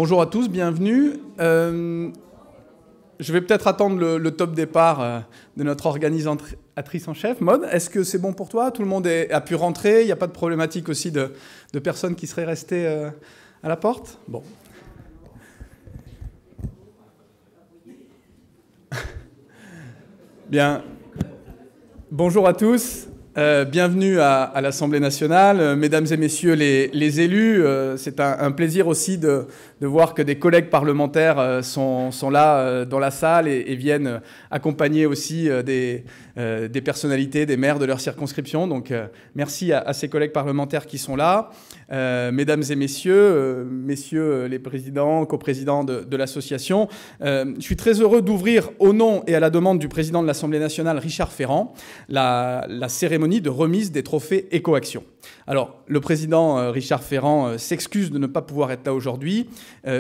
Bonjour à tous, bienvenue. Je vais peut-être attendre le top départ de notre organisatrice en chef, Maud. Est-ce que c'est bon pour toi? Tout le monde a pu rentrer? Il n'y a pas de problématique aussi de personnes qui seraient restées à la porte? Bon. Bien. Bonjour à tous. Bienvenue à l'Assemblée nationale. Mesdames et messieurs les élus, c'est un plaisir aussi de voir que des collègues parlementaires sont là dans la salle et viennent accompagner aussi des personnalités, des maires de leur circonscription. Donc merci à ces collègues parlementaires qui sont là. Mesdames et messieurs, messieurs les présidents, coprésidents de l'association, je suis très heureux d'ouvrir au nom et à la demande du président de l'Assemblée nationale, Richard Ferrand, la cérémonie de remise des trophées Écoaction. Alors, le président Richard Ferrand s'excuse de ne pas pouvoir être là aujourd'hui.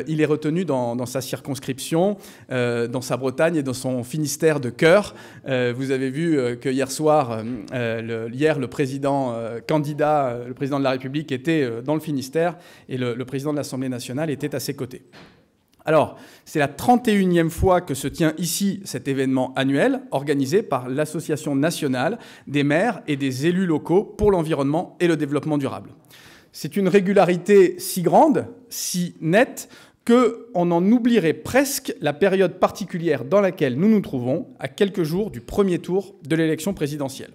Il est retenu dans sa circonscription, dans sa Bretagne et dans son Finistère de cœur. Vous avez vu que hier soir, le président candidat, le président de la République était dans le Finistère et le président de l'Assemblée nationale était à ses côtés. Alors, c'est la 31e fois que se tient ici cet événement annuel organisé par l'Association nationale des maires et des élus locaux pour l'environnement et le développement durable. C'est une régularité si grande, si nette, qu'on en oublierait presque la période particulière dans laquelle nous nous trouvons, à quelques jours du premier tour de l'élection présidentielle.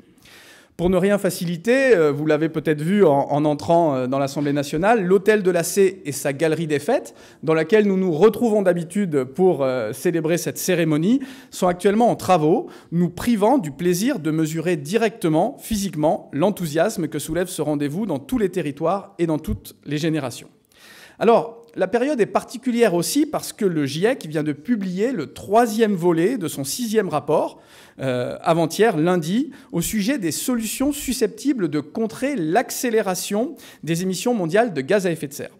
Pour ne rien faciliter, vous l'avez peut-être vu en entrant dans l'Assemblée nationale, l'hôtel de la C et sa galerie des fêtes, dans laquelle nous nous retrouvons d'habitude pour célébrer cette cérémonie, sont actuellement en travaux, nous privant du plaisir de mesurer directement, physiquement, l'enthousiasme que soulève ce rendez-vous dans tous les territoires et dans toutes les générations. Alors, la période est particulière aussi parce que le GIEC vient de publier le 3e volet de son 6e rapport, avant-hier, lundi, au sujet des solutions susceptibles de contrer l'accélération des émissions mondiales de gaz à effet de serre.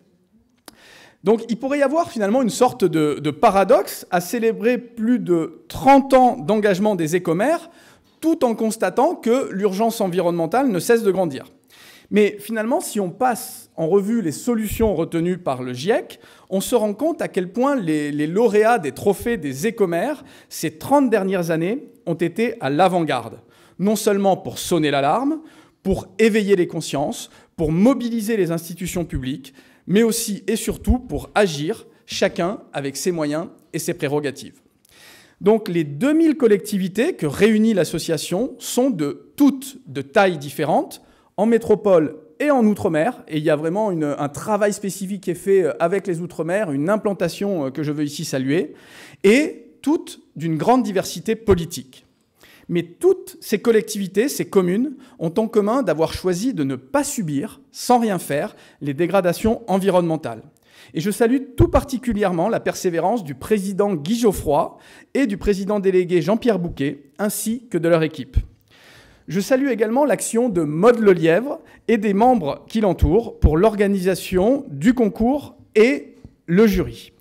Donc il pourrait y avoir finalement une sorte de paradoxe à célébrer plus de 30 ans d'engagement des écomères tout en constatant que l'urgence environnementale ne cesse de grandir. Mais finalement, si on passe en revue les solutions retenues par le GIEC, on se rend compte à quel point les lauréats des trophées des écomères, ces 30 dernières années, ont été à l'avant-garde. Non seulement pour sonner l'alarme, pour éveiller les consciences, pour mobiliser les institutions publiques, mais aussi et surtout pour agir, chacun avec ses moyens et ses prérogatives. Donc les 2000 collectivités que réunit l'association sont toutes de tailles différentes, en métropole et en Outre-mer, et il y a vraiment un travail spécifique qui est fait avec les Outre-mer, une implantation que je veux ici saluer, et toutes d'une grande diversité politique. Mais toutes ces collectivités, ces communes, ont en commun d'avoir choisi de ne pas subir, sans rien faire, les dégradations environnementales. Et je salue tout particulièrement la persévérance du président Guy Geoffroy et du président délégué Jean-Pierre Bouquet, ainsi que de leur équipe. Je salue également l'action de Maud Lelièvre et des membres qui l'entourent pour l'organisation du concours et le jury.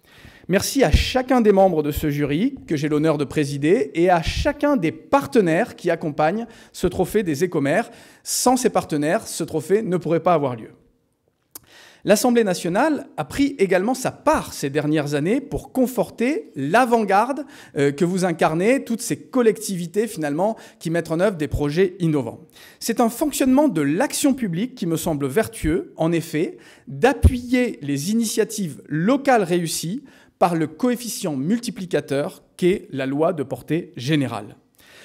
Merci à chacun des membres de ce jury que j'ai l'honneur de présider et à chacun des partenaires qui accompagnent ce trophée des écomères. Sans ces partenaires, ce trophée ne pourrait pas avoir lieu. L'Assemblée nationale a pris également sa part ces dernières années pour conforter l'avant-garde que vous incarnez, toutes ces collectivités finalement qui mettent en œuvre des projets innovants. C'est un fonctionnement de l'action publique qui me semble vertueux, en effet, d'appuyer les initiatives locales réussies par le coefficient multiplicateur qu'est la loi de portée générale.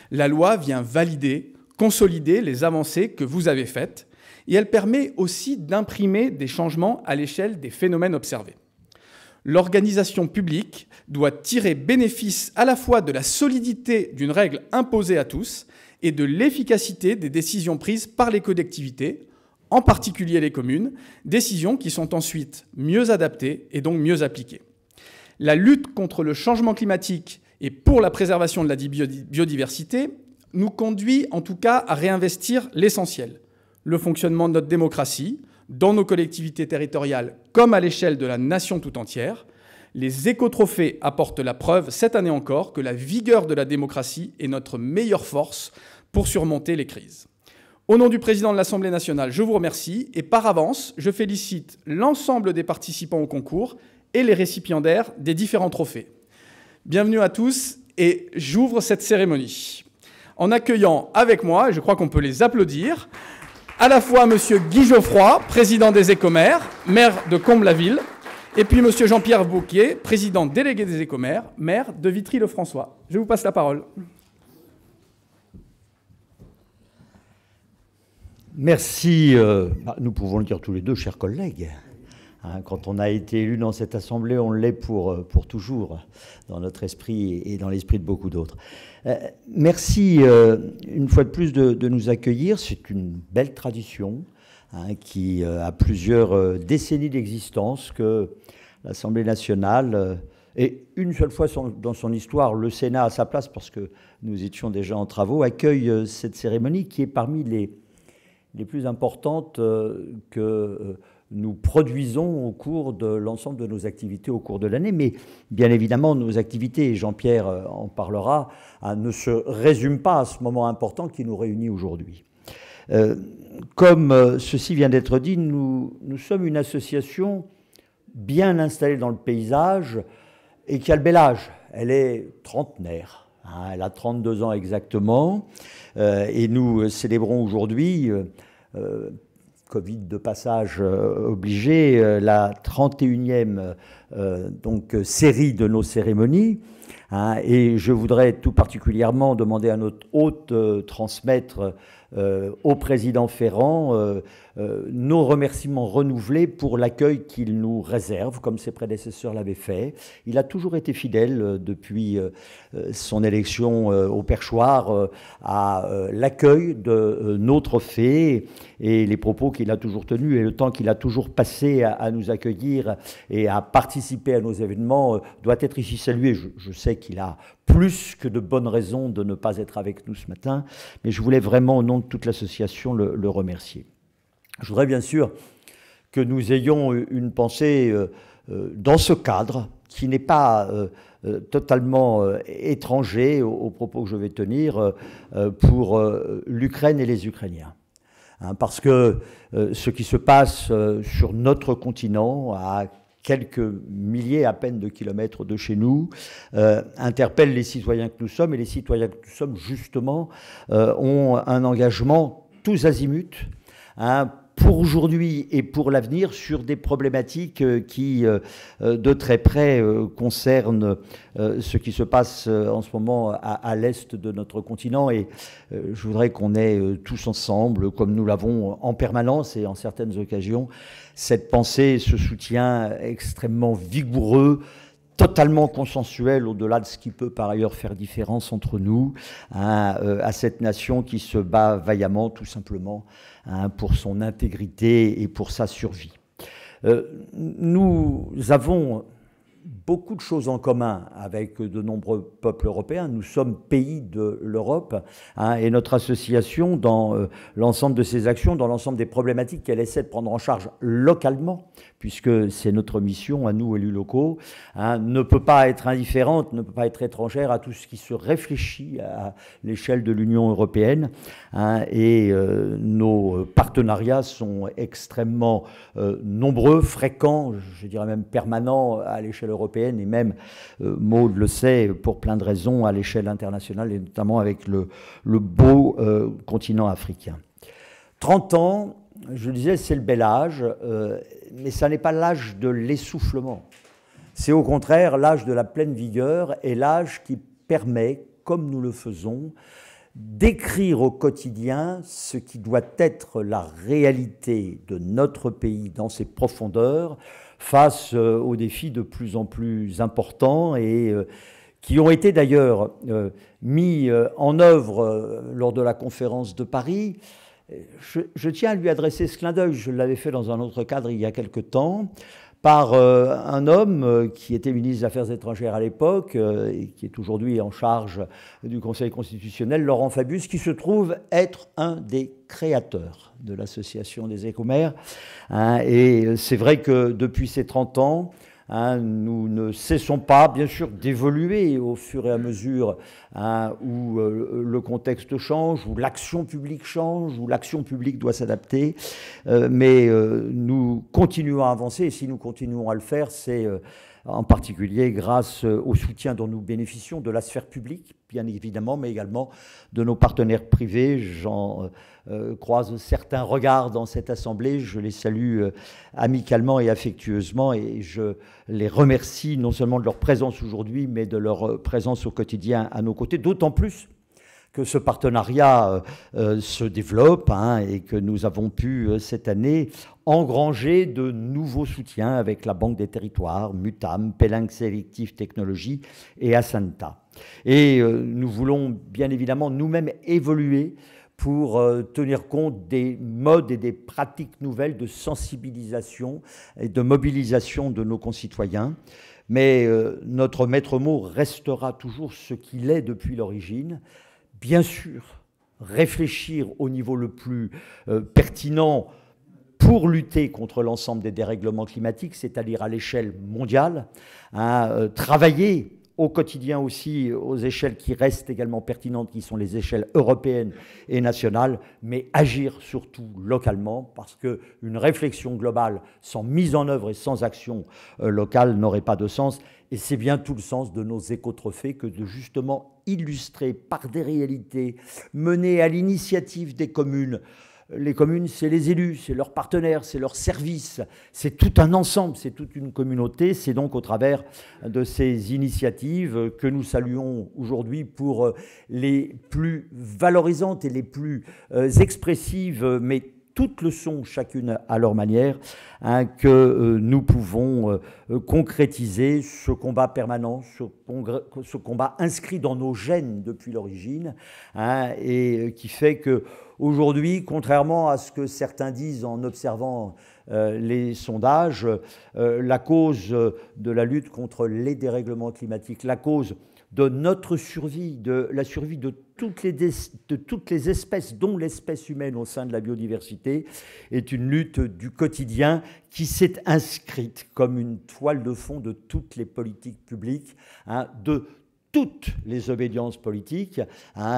La loi vient valider, consolider les avancées que vous avez faites, et elle permet aussi d'imprimer des changements à l'échelle des phénomènes observés. L'organisation publique doit tirer bénéfice à la fois de la solidité d'une règle imposée à tous et de l'efficacité des décisions prises par les collectivités, en particulier les communes, décisions qui sont ensuite mieux adaptées et donc mieux appliquées. La lutte contre le changement climatique et pour la préservation de la biodiversité nous conduit en tout cas à réinvestir l'essentiel. Le fonctionnement de notre démocratie, dans nos collectivités territoriales comme à l'échelle de la nation tout entière. Les écotrophées apportent la preuve, cette année encore, que la vigueur de la démocratie est notre meilleure force pour surmonter les crises. Au nom du président de l'Assemblée nationale, je vous remercie et par avance, je félicite l'ensemble des participants au concours et les récipiendaires des différents trophées. Bienvenue à tous et j'ouvre cette cérémonie en accueillant avec moi, et je crois qu'on peut les applaudir, à la fois M. Guy Geoffroy, président des Écomères, maire de Combles-la-Ville, et puis M. Jean-Pierre Bouquier, président délégué des Écomères, maire de Vitry-le-François. Je vous passe la parole. Merci. Nous pouvons le dire tous les deux, chers collègues. Quand on a été élu dans cette assemblée, on l'est pour toujours, dans notre esprit et dans l'esprit de beaucoup d'autres. Merci une fois de plus de nous accueillir. C'est une belle tradition qui a plusieurs décennies d'existence que l'Assemblée nationale, et une seule fois dans son histoire, le Sénat à sa place, parce que nous étions déjà en travaux, accueille cette cérémonie qui est parmi les plus importantes que nous produisons au cours de l'ensemble de nos activités au cours de l'année. Mais bien évidemment, nos activités, et Jean-Pierre en parlera, ne se résument pas à ce moment important qui nous réunit aujourd'hui. Comme ceci vient d'être dit, nous sommes une association bien installée dans le paysage et qui a le bel âge. Elle est trentenaire, elle a 32 ans exactement, et nous célébrons aujourd'hui, Covid de passage obligé, la 31e série de nos cérémonies. Et je voudrais tout particulièrement demander à notre hôte transmettre au président Ferrand nos remerciements renouvelés pour l'accueil qu'il nous réserve, comme ses prédécesseurs l'avaient fait. Il a toujours été fidèle depuis son élection au perchoir à l'accueil de nos trophées et les propos qu'il a toujours tenus et le temps qu'il a toujours passé à nous accueillir et à participer à nos événements doit être ici salué. Je sais qu'il a plus que de bonnes raisons de ne pas être avec nous ce matin, mais je voulais vraiment, au nom de toute l'association, le remercier. Je voudrais bien sûr que nous ayons une pensée dans ce cadre qui n'est pas totalement étranger aux propos que je vais tenir pour l'Ukraine et les Ukrainiens. Parce que ce qui se passe sur notre continent, à quelques milliers à peine de kilomètres de chez nous, interpelle les citoyens que nous sommes, et les citoyens que nous sommes, justement, ont un engagement tous azimuts, pour aujourd'hui et pour l'avenir, sur des problématiques qui, de très près, concernent ce qui se passe en ce moment à l'est de notre continent. Et je voudrais qu'on ait tous ensemble, comme nous l'avons en permanence et en certaines occasions, cette pensée, ce soutien extrêmement vigoureux, totalement consensuel, au-delà de ce qui peut par ailleurs faire différence entre nous, à cette nation qui se bat vaillamment, tout simplement, pour son intégrité et pour sa survie. Nous avons beaucoup de choses en commun avec de nombreux peuples européens. Nous sommes pays de l'Europe, et notre association, dans l'ensemble de ses actions, dans l'ensemble des problématiques qu'elle essaie de prendre en charge localement, puisque c'est notre mission à nous, élus locaux, ne peut pas être indifférente, ne peut pas être étrangère à tout ce qui se réfléchit à l'échelle de l'Union européenne. Et nos partenariats sont extrêmement nombreux, fréquents, je dirais même permanents à l'échelle européenne, et même, Maud le sait, pour plein de raisons, à l'échelle internationale, et notamment avec le beau continent africain. 30 ans, je le disais, c'est le bel âge, mais ça n'est pas l'âge de l'essoufflement. C'est au contraire l'âge de la pleine vigueur et l'âge qui permet, comme nous le faisons, d'écrire au quotidien ce qui doit être la réalité de notre pays dans ses profondeurs, face aux défis de plus en plus importants et qui ont été d'ailleurs mis en œuvre lors de la conférence de Paris. Je tiens à lui adresser ce clin d'œil, je l'avais fait dans un autre cadre il y a quelque temps, par un homme qui était ministre des Affaires étrangères à l'époque et qui est aujourd'hui en charge du Conseil constitutionnel, Laurent Fabius, qui se trouve être un des créateurs de l'Association des Écomères. Et c'est vrai que depuis ces 30 ans, Nous ne cessons pas, bien sûr, d'évoluer au fur et à mesure où le contexte change, où l'action publique change, où l'action publique doit s'adapter. Mais nous continuons à avancer, et si nous continuons à le faire, c'est en particulier grâce au soutien dont nous bénéficions de la sphère publique, bien évidemment, mais également de nos partenaires privés. J'en croise certains regards dans cette assemblée, je les salue amicalement et affectueusement, et je les remercie non seulement de leur présence aujourd'hui, mais de leur présence au quotidien à nos côtés, d'autant plus que ce partenariat se développe et que nous avons pu cette année engranger de nouveaux soutiens avec la Banque des Territoires, Mutam, Pellinx Selective Technologies et Asanta. Et nous voulons bien évidemment nous-mêmes évoluer pour tenir compte des modes et des pratiques nouvelles de sensibilisation et de mobilisation de nos concitoyens. Mais notre maître mot restera toujours ce qu'il est depuis l'origine. Bien sûr, réfléchir au niveau le plus pertinent pour lutter contre l'ensemble des dérèglements climatiques, c'est-à-dire à l'échelle mondiale, travailler au quotidien aussi aux échelles qui restent également pertinentes, qui sont les échelles européennes et nationales, mais agir surtout localement, parce qu'une réflexion globale sans mise en œuvre et sans action locale n'aurait pas de sens. Et c'est bien tout le sens de nos écotrophées que de justement illustrer par des réalités menées à l'initiative des communes. Les communes, c'est les élus, c'est leurs partenaires, c'est leurs services, c'est tout un ensemble, c'est toute une communauté. C'est donc au travers de ces initiatives que nous saluons aujourd'hui pour les plus valorisantes et les plus expressives, mais toutes le sont, chacune à leur manière, que nous pouvons concrétiser ce combat permanent, ce combat inscrit dans nos gènes depuis l'origine, et qui fait que aujourd'hui, contrairement à ce que certains disent en observant les sondages, la cause de la lutte contre les dérèglements climatiques, la cause de notre survie, de la survie de toutes les espèces, dont l'espèce humaine au sein de la biodiversité, est une lutte du quotidien qui s'est inscrite comme une toile de fond de toutes les politiques publiques, de toutes les obédiences politiques,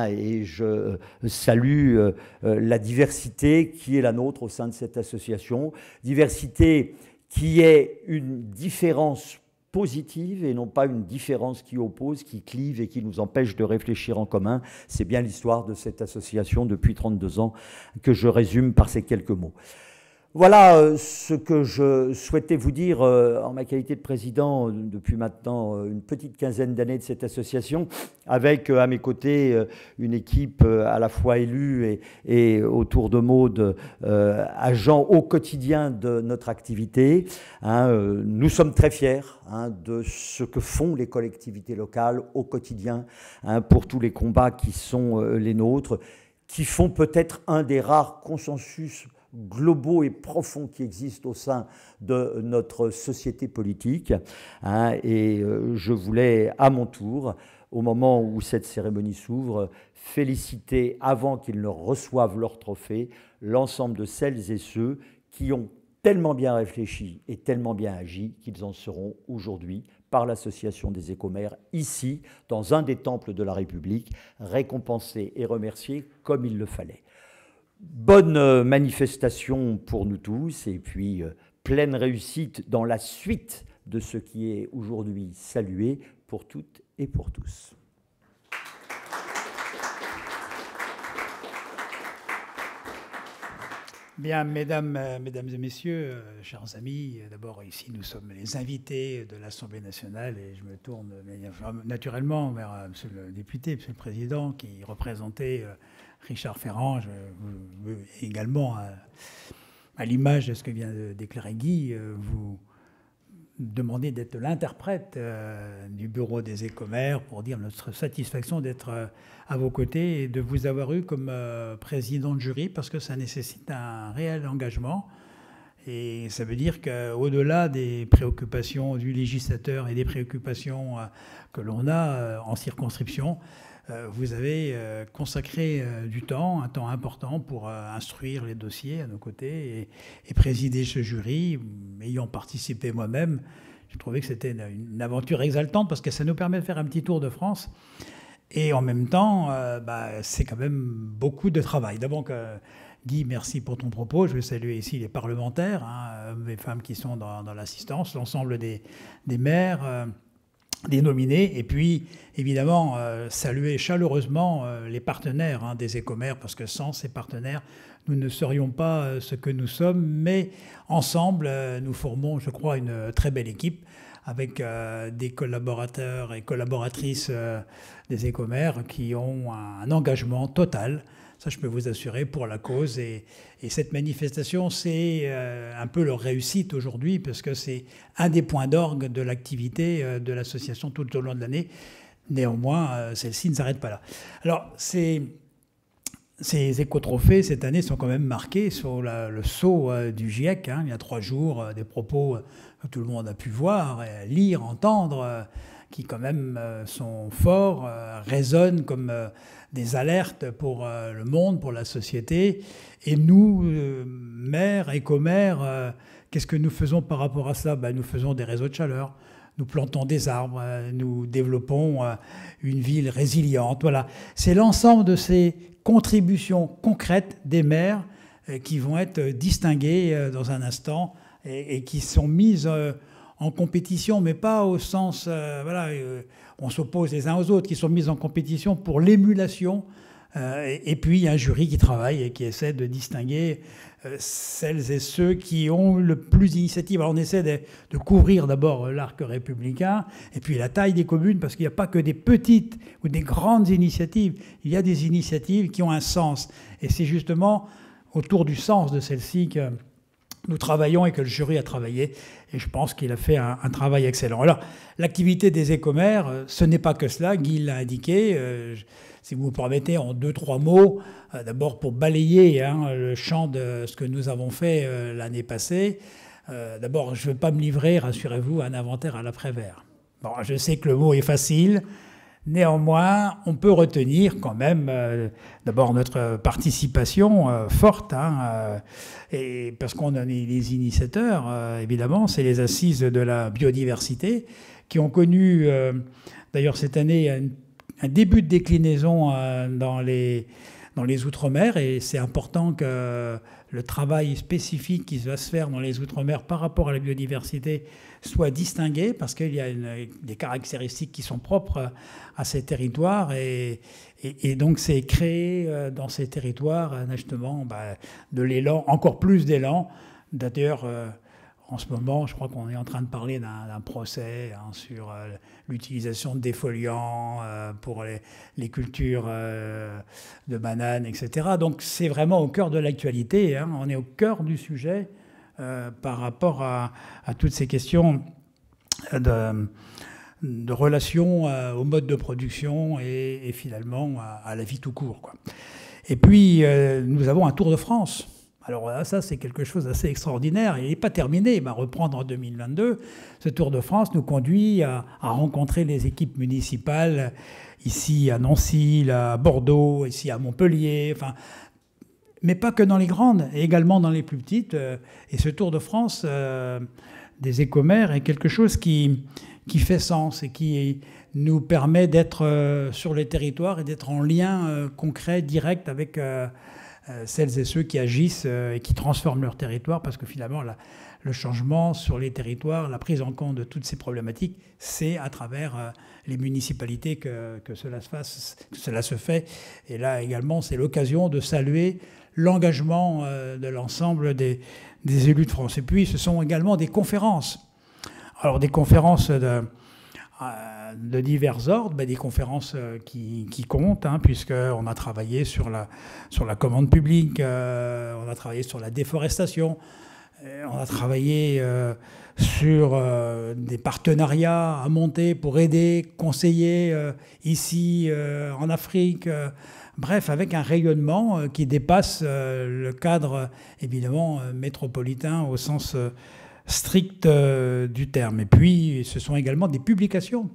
et je salue la diversité qui est la nôtre au sein de cette association, diversité qui est une différence positive et non pas une différence qui oppose, qui clive et qui nous empêche de réfléchir en commun. C'est bien l'histoire de cette association depuis 32 ans que je résume par ces quelques mots. Voilà ce que je souhaitais vous dire en ma qualité de président depuis maintenant une petite quinzaine d'années de cette association, avec à mes côtés une équipe à la fois élue et autour de Maud, agents au quotidien de notre activité. Nous sommes très fiers de ce que font les collectivités locales au quotidien pour tous les combats qui sont les nôtres, qui font peut-être un des rares consensus globaux et profonds qui existent au sein de notre société politique. Et je voulais à mon tour, au moment où cette cérémonie s'ouvre, féliciter, avant qu'ils ne reçoivent leur trophée, l'ensemble de celles et ceux qui ont tellement bien réfléchi et tellement bien agi qu'ils en seront aujourd'hui, par l'association des écomères, ici, dans un des temples de la République, récompensés et remerciés comme il le fallait. Bonne manifestation pour nous tous, et puis pleine réussite dans la suite de ce qui est aujourd'hui salué pour toutes et pour tous. Bien, mesdames et messieurs, chers amis, d'abord ici nous sommes les invités de l'Assemblée nationale et je me tourne naturellement vers monsieur le député, monsieur le président, qui représentait Richard Ferrand. Je veux également, à l'image de ce que vient de déclarer Guy, vous demander d'être l'interprète du bureau des écomères pour dire notre satisfaction d'être à vos côtés et de vous avoir eu comme président de jury, parce que ça nécessite un réel engagement. Et ça veut dire qu'au-delà des préoccupations du législateur et des préoccupations que l'on a en circonscription, vous avez consacré du temps, un temps important pour instruire les dossiers à nos côtés et présider ce jury, ayant participé moi-même. Je trouvais que c'était une aventure exaltante parce que ça nous permet de faire un petit tour de France. Et en même temps, c'est quand même beaucoup de travail. D'abord, Guy, merci pour ton propos. Je veux saluer ici les parlementaires, hommes et femmes qui sont dans l'assistance, l'ensemble des maires, des nominés, et puis évidemment saluer chaleureusement les partenaires des Écomères, parce que sans ces partenaires, nous ne serions pas ce que nous sommes, mais ensemble, nous formons, je crois, une très belle équipe avec des collaborateurs et collaboratrices des Écomères qui ont un engagement total, ça je peux vous assurer, pour la cause. Et cette manifestation, c'est un peu leur réussite aujourd'hui, parce que c'est un des points d'orgue de l'activité de l'association tout au long de l'année. Néanmoins, celle-ci ne s'arrête pas là. Alors, ces écotrophées, cette année, sont quand même marqués sur le sceau du GIEC. Il y a 3 jours, des propos que tout le monde a pu voir, lire, entendre, qui quand même sont forts, résonnent comme des alertes pour le monde, pour la société. Et nous, maires, écomères, qu'est-ce que nous faisons par rapport à ça? Nous faisons des réseaux de chaleur. Nous plantons des arbres, nous développons une ville résiliente. Voilà, c'est l'ensemble de ces contributions concrètes des maires qui vont être distinguées dans un instant et qui sont mises en compétition, mais pas au sens, on s'oppose les uns aux autres, qui sont mises en compétition pour l'émulation. Et puis, il y a un jury qui travaille et qui essaie de distinguer celles et ceux qui ont le plus d'initiatives. Alors, on essaie de couvrir d'abord l'arc républicain et puis la taille des communes, parce qu'il n'y a pas que des petites ou des grandes initiatives. Il y a des initiatives qui ont un sens. Et c'est justement autour du sens de celles-ci que nous travaillons et que le jury a travaillé. Et je pense qu'il a fait un travail excellent. Alors, l'activité des Écomères, ce n'est pas que cela. Guy l'a indiqué. Si vous me permettez, en 2-3 mots, d'abord pour balayer le champ de ce que nous avons fait l'année passée. D'abord, je ne veux pas me livrer, rassurez-vous, à un inventaire à l'après-vert. Bon, je sais que le mot est facile. Néanmoins, on peut retenir quand même d'abord notre participation forte, et parce qu'on est les initiateurs, évidemment, c'est les assises de la biodiversité qui ont connu, d'ailleurs cette année, un début de déclinaison dans les Outre-mer, et c'est important que le travail spécifique qui va se faire dans les Outre-mer par rapport à la biodiversité soit distingué, parce qu'il y a des caractéristiques qui sont propres à ces territoires, et donc c'est créer dans ces territoires justement de l'élan, encore plus d'élan. D'ailleurs, en ce moment, je crois qu'on est en train de parler d'un procès sur l'utilisation de défoliants pour les cultures de bananes, etc. Donc c'est vraiment au cœur de l'actualité. On est au cœur du sujet par rapport à toutes ces questions de relation au mode de production et finalement à la vie tout court, quoi. Et puis, nous avons un Tour de France. Alors là, ça, c'est quelque chose d'assez extraordinaire. Il n'est pas terminé, il va reprendre en 2022. Ce Tour de France nous conduit à rencontrer les équipes municipales ici à Nancy, à Bordeaux, ici à Montpellier, mais pas que dans les grandes, également dans les plus petites. Et ce Tour de France des Écomères est quelque chose qui fait sens et qui nous permet d'être sur les territoires et d'être en lien concret, direct avec celles et ceux qui agissent et qui transforment leur territoire, parce que finalement, le changement sur les territoires, la prise en compte de toutes ces problématiques, c'est à travers les municipalités que cela se fait. Et là également, c'est l'occasion de saluer l'engagement de l'ensemble des élus de France. Et puis, ce sont également des conférences. Alors, des conférences de divers ordres, des conférences qui comptent, puisqu'on a travaillé sur la commande publique, on a travaillé sur la déforestation, on a travaillé sur des partenariats à monter pour aider, conseiller ici en Afrique, bref, avec un rayonnement qui dépasse le cadre évidemment métropolitain au sens strict du terme. Et puis, ce sont également des publications.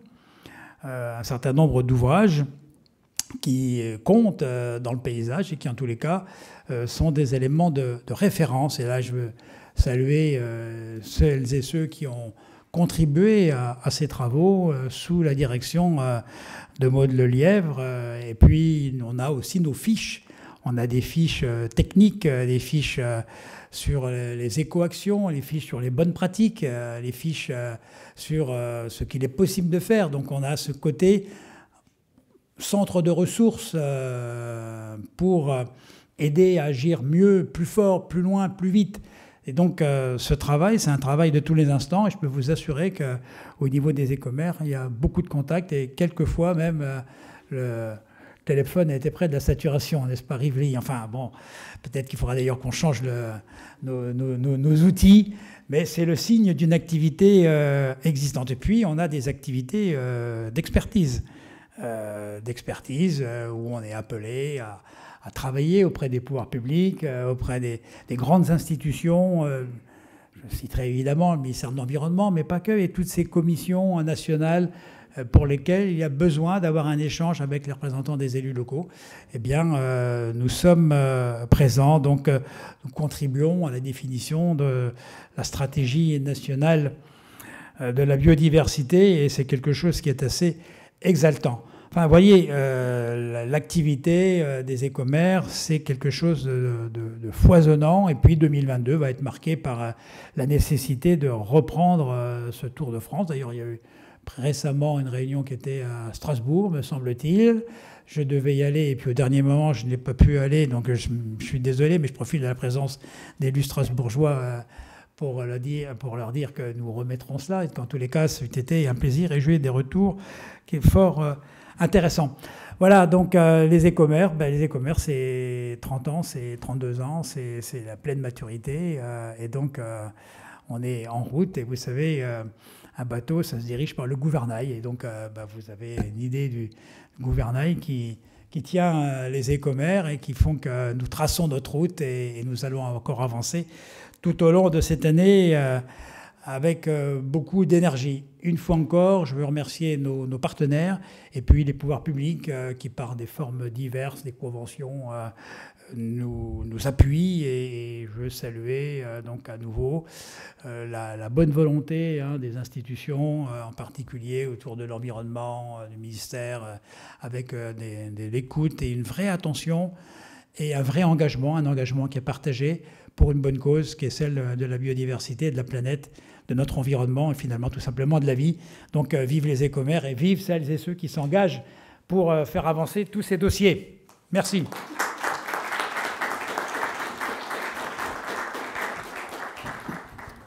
Un certain nombre d'ouvrages qui comptent dans le paysage et qui, en tous les cas, sont des éléments de référence. Et là, je veux saluer celles et ceux qui ont contribué à ces travaux sous la direction de Maude Lelièvre. Et puis, on a aussi nos fiches. On a des fiches techniques, des fiches sur les écoactions, les fiches sur les bonnes pratiques, les fiches sur ce qu'il est possible de faire. Donc, on a ce côté centre de ressources pour aider à agir mieux, plus fort, plus loin, plus vite. Et donc, ce travail, c'est un travail de tous les instants. Et je peux vous assurer qu'au niveau des écomères, il y a beaucoup de contacts. Et quelquefois, même, le téléphone a été près de la saturation, n'est-ce pas, Rively? Enfin, bon, peut-être qu'il faudra d'ailleurs qu'on change nos outils. Mais c'est le signe d'une activité existante. Et puis, on a des activités d'expertise. Où on est appelé à travailler auprès des pouvoirs publics, auprès des grandes institutions. Je citerai évidemment le ministère de l'Environnement, mais pas que, et toutes ces commissions nationales pour lesquelles il y a besoin d'avoir un échange avec les représentants des élus locaux. Eh bien, nous sommes présents, donc nous contribuons à la définition de la stratégie nationale de la biodiversité, et c'est quelque chose qui est assez exaltant. Enfin, vous voyez, l'activité des écomères, c'est quelque chose de foisonnant. Et puis 2022 va être marqué par la nécessité de reprendre ce Tour de France. D'ailleurs, il y a eu récemment une réunion qui était à Strasbourg, me semble-t-il. Je devais y aller et puis au dernier moment, je n'ai pas pu aller. Donc je suis désolé, mais je profite de la présence d'élus strasbourgeois pour leur dire que nous remettrons cela. Et qu'en tous les cas, c'était un plaisir et j'ai eu des retours qui est fort intéressant. Voilà, donc les écomères, c'est 30 ans, c'est 32 ans, c'est la pleine maturité. Et donc, on est en route. Et vous savez, un bateau, ça se dirige par le gouvernail. Et donc, vous avez une idée du gouvernail qui tient les écomères et qui font que nous traçons notre route et nous allons encore avancer tout au long de cette année avec beaucoup d'énergie. Une fois encore, je veux remercier nos partenaires et puis les pouvoirs publics qui, par des formes diverses, des conventions, nous appuient. Et je veux saluer donc à nouveau la bonne volonté des institutions, en particulier autour de l'environnement, du ministère, avec de l'écoute et une vraie attention et un vrai engagement, un engagement qui est partagé pour une bonne cause, qui est celle de la biodiversité, de la planète, de notre environnement et finalement tout simplement de la vie. Donc vive les écomères et vive celles et ceux qui s'engagent pour faire avancer tous ces dossiers. Merci.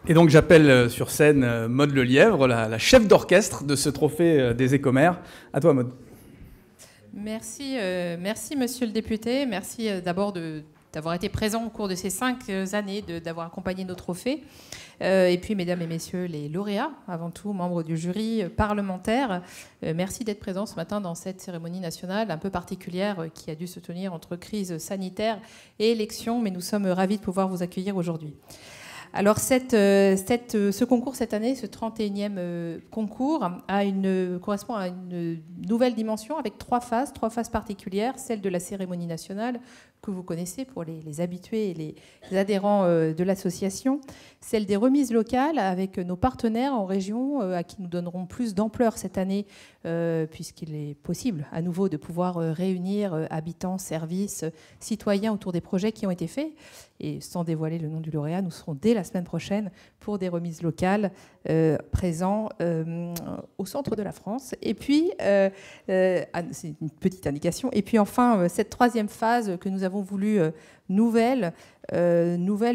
Et donc j'appelle sur scène Maude Lelièvre, la chef d'orchestre de ce trophée des écomères. À toi, Maude. Merci, monsieur le député. Merci d'abord d'avoir été présent au cours de ces 5 années, d'avoir accompagné nos trophées. Et puis, mesdames et messieurs les lauréats, avant tout membres du jury parlementaire, merci d'être présents ce matin dans cette cérémonie nationale un peu particulière qui a dû se tenir entre crise sanitaire et élection, mais nous sommes ravis de pouvoir vous accueillir aujourd'hui. Alors, ce concours cette année, ce 31e concours, correspond à une nouvelle dimension avec 3 phases particulières, celle de la cérémonie nationale que vous connaissez pour les habitués et les adhérents de l'association, celle des remises locales avec nos partenaires en région à qui nous donnerons plus d'ampleur cette année puisqu'il est possible à nouveau de pouvoir réunir habitants, services, citoyens autour des projets qui ont été faits. Et sans dévoiler le nom du lauréat, nous serons dès la semaine prochaine pour des remises locales présents au centre de la France. Et puis, c'est une petite indication. Et puis enfin, cette 3e phase que nous avons voulu nouvelle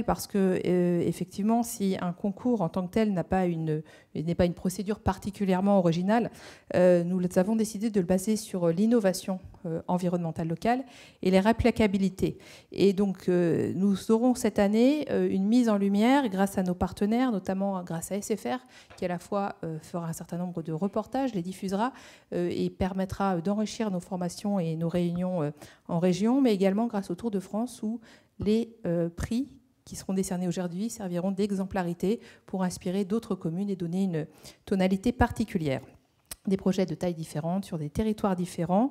parce que effectivement, si un concours en tant que tel n'est pas une procédure particulièrement originale, nous avons décidé de le baser sur l'innovation environnementale locale et les réplicabilités. Et donc, nous aurons cette année une mise en lumière grâce à nos partenaires, notamment grâce à SFR, qui à la fois fera un certain nombre de reportages, les diffusera et permettra d'enrichir nos formations et nos réunions en région, mais également grâce au Tour de France où les prix qui seront décernés aujourd'hui serviront d'exemplarité pour inspirer d'autres communes et donner une tonalité particulière. Des projets de tailles différentes, sur des territoires différents.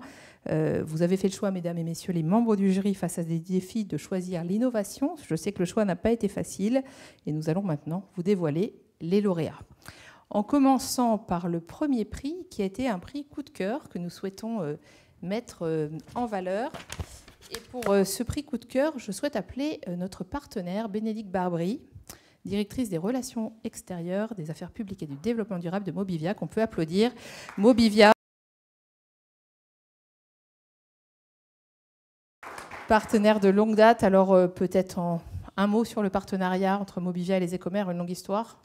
Vous avez fait le choix, mesdames et messieurs, les membres du jury, face à des défis, de choisir l'innovation. Je sais que le choix n'a pas été facile et nous allons maintenant vous dévoiler les lauréats. en commençant par le premier prix, qui a été un prix coup de cœur que nous souhaitons mettre en valeur. Et pour ce prix coup de cœur, je souhaite appeler notre partenaire Bénédicte Barbry, directrice des relations extérieures, des affaires publiques et du développement durable de Mobivia, qu'on peut applaudir. Mobivia, partenaire de longue date. Alors peut-être un mot sur le partenariat entre Mobivia et les Écomères, une longue histoire.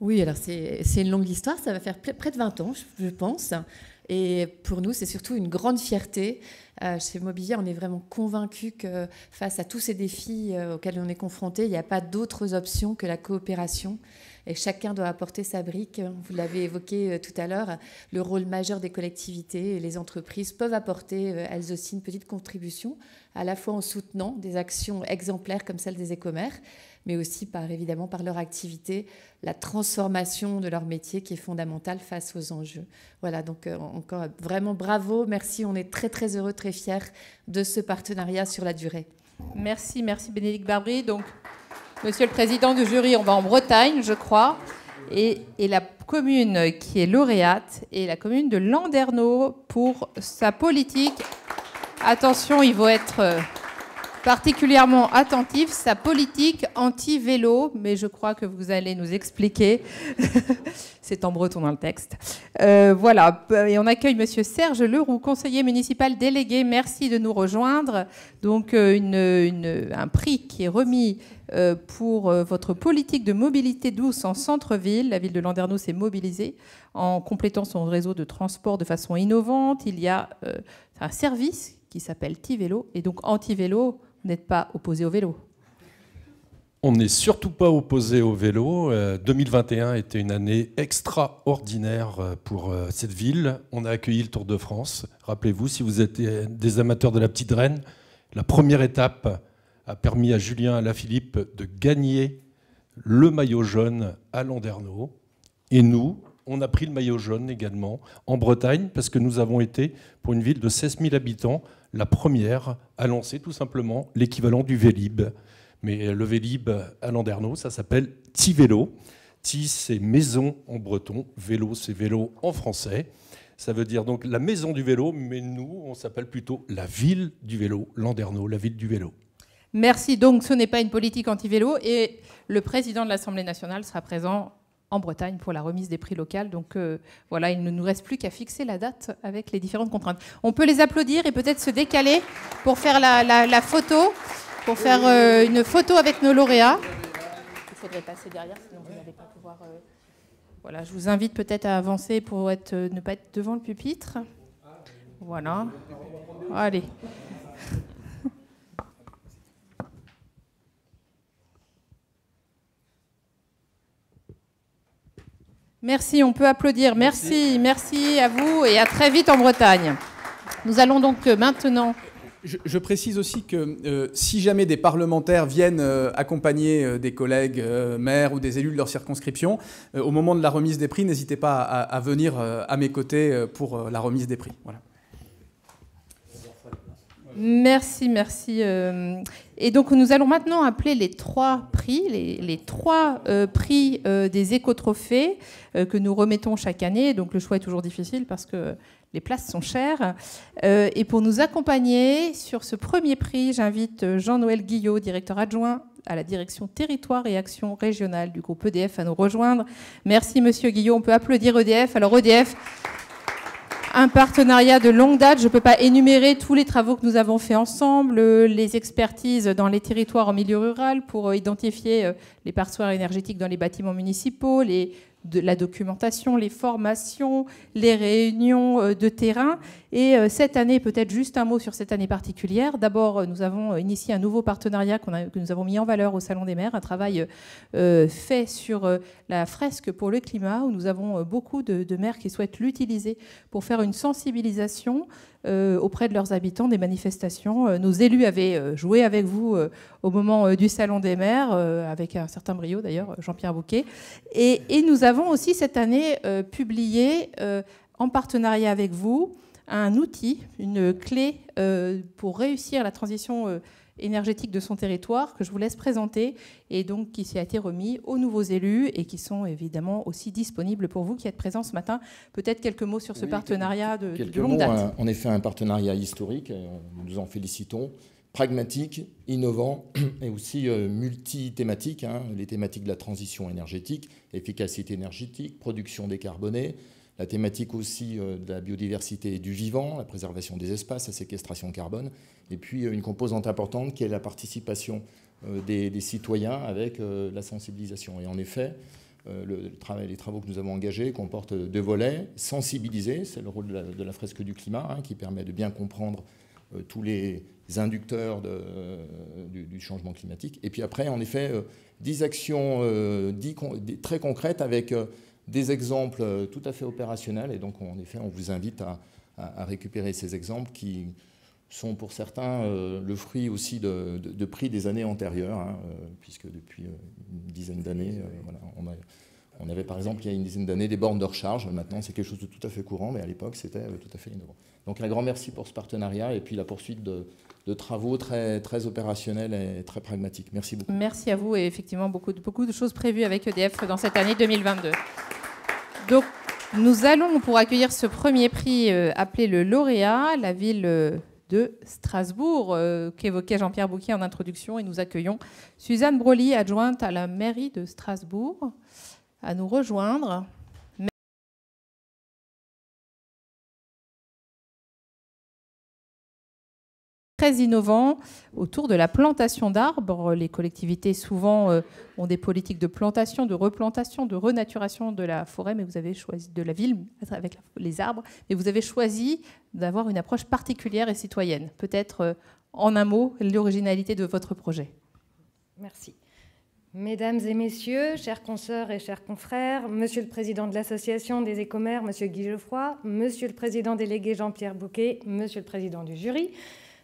Oui, alors c'est une longue histoire, ça va faire près de 20 ans, je pense. Et pour nous, c'est surtout une grande fierté. Chez Mobivia, on est vraiment convaincus que face à tous ces défis auxquels on est confronté, il n'y a pas d'autres options que la coopération. Et chacun doit apporter sa brique. Vous l'avez évoqué tout à l'heure, le rôle majeur des collectivités et les entreprises peuvent apporter, elles aussi, une petite contribution, à la fois en soutenant des actions exemplaires comme celle des Écomères, mais aussi évidemment par leur activité, la transformation de leur métier qui est fondamentale face aux enjeux. Voilà, donc encore vraiment bravo, merci, on est très très heureux, très fiers de ce partenariat sur la durée. Merci Bénédicte Barbry. Donc, Monsieur le Président du jury, on va en Bretagne, je crois, et la commune qui est lauréate est la commune de Landerneau pour sa politique. Attention, il faut être particulièrement attentif, sa politique anti-vélo, mais je crois que vous allez nous expliquer. C'est en breton dans le texte. Voilà, et on accueille Monsieur Serge Leroux, conseiller municipal délégué. Merci de nous rejoindre. Donc un prix qui est remis pour votre politique de mobilité douce en centre-ville. La ville de Landerneau s'est mobilisée en complétant son réseau de transport de façon innovante. Il y a un service qui s'appelle Tivélo, et donc anti-vélo, vous n'êtes pas opposé au vélo. On n'est surtout pas opposé au vélo. 2021 était une année extraordinaire pour cette ville. On a accueilli le Tour de France. Rappelez-vous, si vous êtes des amateurs de la petite reine, la première étape a permis à Julien Alaphilippe de gagner le maillot jaune à Landerneau. Et nous, on a pris le maillot jaune également en Bretagne parce que nous avons été, pour une ville de 16 000 habitants, la première à lancer tout simplement l'équivalent du Vélib. Mais le Vélib à Landerneau, ça s'appelle Tivélo. Ti, c'est maison en breton. Vélo, c'est vélo en français. Ça veut dire donc la maison du vélo, mais nous, on s'appelle plutôt la ville du vélo, Landerneau, la ville du vélo. Merci. Donc, ce n'est pas une politique anti-vélo. Et le président de l'Assemblée nationale sera présent en Bretagne pour la remise des prix locaux. Donc voilà, il ne nous reste plus qu'à fixer la date avec les différentes contraintes. On peut les applaudir et peut-être se décaler pour faire la photo, pour faire une photo avec nos lauréats. Il faudrait passer derrière, sinon vous n'allez pas pouvoir... Voilà, je vous invite peut-être à avancer pour ne pas être devant le pupitre. Voilà. Allez. Merci, on peut applaudir. Merci à vous et à très vite en Bretagne. Nous allons donc maintenant... Je précise aussi que si jamais des parlementaires viennent accompagner des collègues maires ou des élus de leur circonscription, au moment de la remise des prix, n'hésitez pas à venir à mes côtés pour la remise des prix. Voilà. Merci. Et donc nous allons maintenant appeler les trois prix, les trois prix des écotrophées que nous remettons chaque année. Donc le choix est toujours difficile parce que les places sont chères. Et pour nous accompagner sur ce premier prix, j'invite Jean-Noël Guillot, directeur adjoint à la direction territoire et action régionale du groupe EDF, à nous rejoindre. Merci Monsieur Guillot, on peut applaudir EDF. Alors EDF... un partenariat de longue date. Je ne peux pas énumérer tous les travaux que nous avons faits ensemble, les expertises dans les territoires en milieu rural pour identifier les passoires énergétiques dans les bâtiments municipaux, la documentation, les formations, les réunions de terrain. Et cette année, peut-être juste un mot sur cette année particulière. D'abord, nous avons initié un nouveau partenariat que nous avons mis en valeur au Salon des maires, un travail fait sur la fresque pour le climat, où nous avons beaucoup de maires qui souhaitent l'utiliser pour faire une sensibilisation auprès de leurs habitants des manifestations. Nos élus avaient joué avec vous au moment du Salon des maires, avec un certain brio d'ailleurs, Jean-Pierre Bouquet. Et nous avons aussi cette année publié, en partenariat avec vous, un outil, une clé pour réussir la transition énergétique de son territoire, que je vous laisse présenter, et donc qui a été remis aux nouveaux élus et qui sont évidemment aussi disponibles pour vous qui êtes présents ce matin. Peut-être quelques mots sur ce partenariat de longue date. En effet, un partenariat historique, nous nous en félicitons, pragmatique, innovant et aussi multi-thématique, les thématiques de la transition énergétique, efficacité énergétique, production décarbonée, la thématique aussi de la biodiversité et du vivant, la préservation des espaces, la séquestration carbone, et puis une composante importante qui est la participation des citoyens avec la sensibilisation. Et en effet, les travaux que nous avons engagés comportent 2 volets. Sensibiliser, c'est le rôle de la fresque du climat, qui permet de bien comprendre tous les inducteurs du changement climatique. Et puis après, en effet, 10 actions très concrètes avec des exemples tout à fait opérationnels. Et donc, en effet, on vous invite à récupérer ces exemples qui sont pour certains le fruit aussi de prix des années antérieures, puisque depuis une dizaine d'années, voilà, on avait par exemple, il y a une dizaine d'années, des bornes de recharge. Maintenant, c'est quelque chose de tout à fait courant, mais à l'époque, c'était tout à fait innovant. Donc, un grand merci pour ce partenariat et puis la poursuite de travaux très, très opérationnels et très pragmatiques. Merci beaucoup. Merci à vous et effectivement, beaucoup de choses prévues avec EDF dans cette année 2022. Donc, nous allons, pour accueillir ce premier prix appelé le lauréat, la ville de Strasbourg, qu'évoquait Jean-Pierre Bouquier en introduction, et nous accueillons Suzanne Broly, adjointe à la mairie de Strasbourg, à nous rejoindre. Très innovant autour de la plantation d'arbres. Les collectivités souvent ont des politiques de plantation, de replantation, de renaturation de la forêt, mais vous avez choisi de la ville avec les arbres, mais vous avez choisi d'avoir une approche particulière et citoyenne. Peut-être en un mot l'originalité de votre projet. Merci. Mesdames et messieurs, chères consoeurs et chers confrères, monsieur le président de l'association des écomères, monsieur Guy Geoffroy, monsieur le président délégué Jean-Pierre Bouquet, monsieur le président du jury,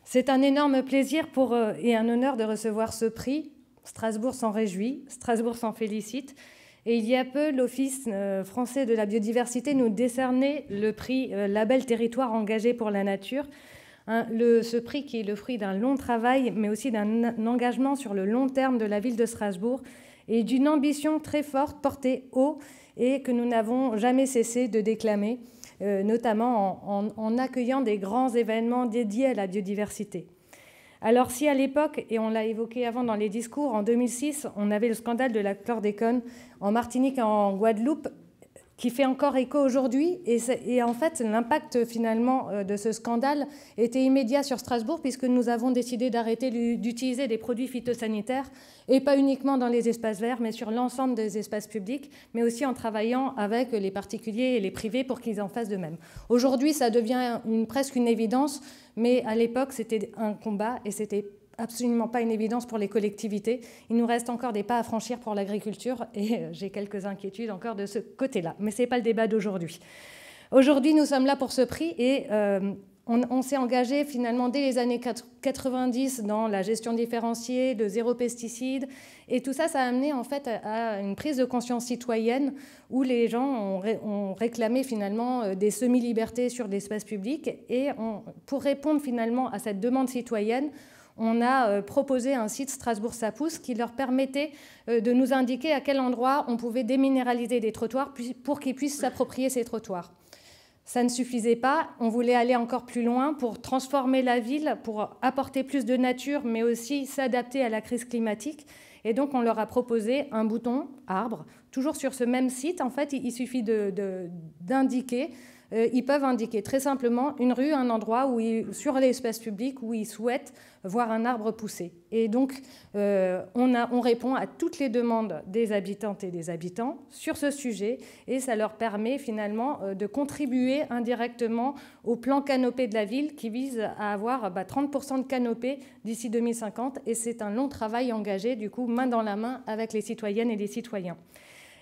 c'est un énorme plaisir et un honneur de recevoir ce prix. Strasbourg s'en réjouit, Strasbourg s'en félicite. Et il y a peu, l'Office français de la biodiversité nous décernait le prix Label Territoire engagé pour la nature. Ce prix qui est le fruit d'un long travail, mais aussi d'un engagement sur le long terme de la ville de Strasbourg et d'une ambition très forte portée haut et que nous n'avons jamais cessé de déclamer, notamment en accueillant des grands événements dédiés à la biodiversité. Alors si à l'époque, et on l'a évoqué avant dans les discours, en 2006, on avait le scandale de la chlordécone en Martinique et en Guadeloupe, qui fait encore écho aujourd'hui. Et en fait, l'impact finalement de ce scandale était immédiat sur Strasbourg, puisque nous avons décidé d'arrêter d'utiliser des produits phytosanitaires, et pas uniquement dans les espaces verts, mais sur l'ensemble des espaces publics, mais aussi en travaillant avec les particuliers et les privés pour qu'ils en fassent de même. Aujourd'hui, ça devient presque une évidence, mais à l'époque, c'était un combat et c'était absolument pas une évidence pour les collectivités. Il nous reste encore des pas à franchir pour l'agriculture et j'ai quelques inquiétudes encore de ce côté-là. Mais ce n'est pas le débat d'aujourd'hui. Aujourd'hui, nous sommes là pour ce prix et on s'est engagé finalement dès les années 90 dans la gestion différenciée, de zéro pesticide. Et tout ça, ça a amené en fait à une prise de conscience citoyenne où les gens ont réclamé finalement des semi-libertés sur l'espace public. Et pour répondre finalement à cette demande citoyenne, on a proposé un site Strasbourg ça pousse qui leur permettait de nous indiquer à quel endroit on pouvait déminéraliser des trottoirs pour qu'ils puissent s'approprier ces trottoirs. Ça ne suffisait pas, on voulait aller encore plus loin pour transformer la ville, pour apporter plus de nature, mais aussi s'adapter à la crise climatique. Et donc on leur a proposé un bouton arbre, toujours sur ce même site. En fait, il suffit d'indiquer. Ils peuvent indiquer très simplement une rue, un endroit sur l'espace public où ils souhaitent voir un arbre pousser. Et donc, on répond à toutes les demandes des habitantes et des habitants sur ce sujet et ça leur permet finalement de contribuer indirectement au plan canopé de la ville qui vise à avoir 30% de canopée d'ici 2050. Et c'est un long travail engagé, du coup, main dans la main avec les citoyennes et les citoyens.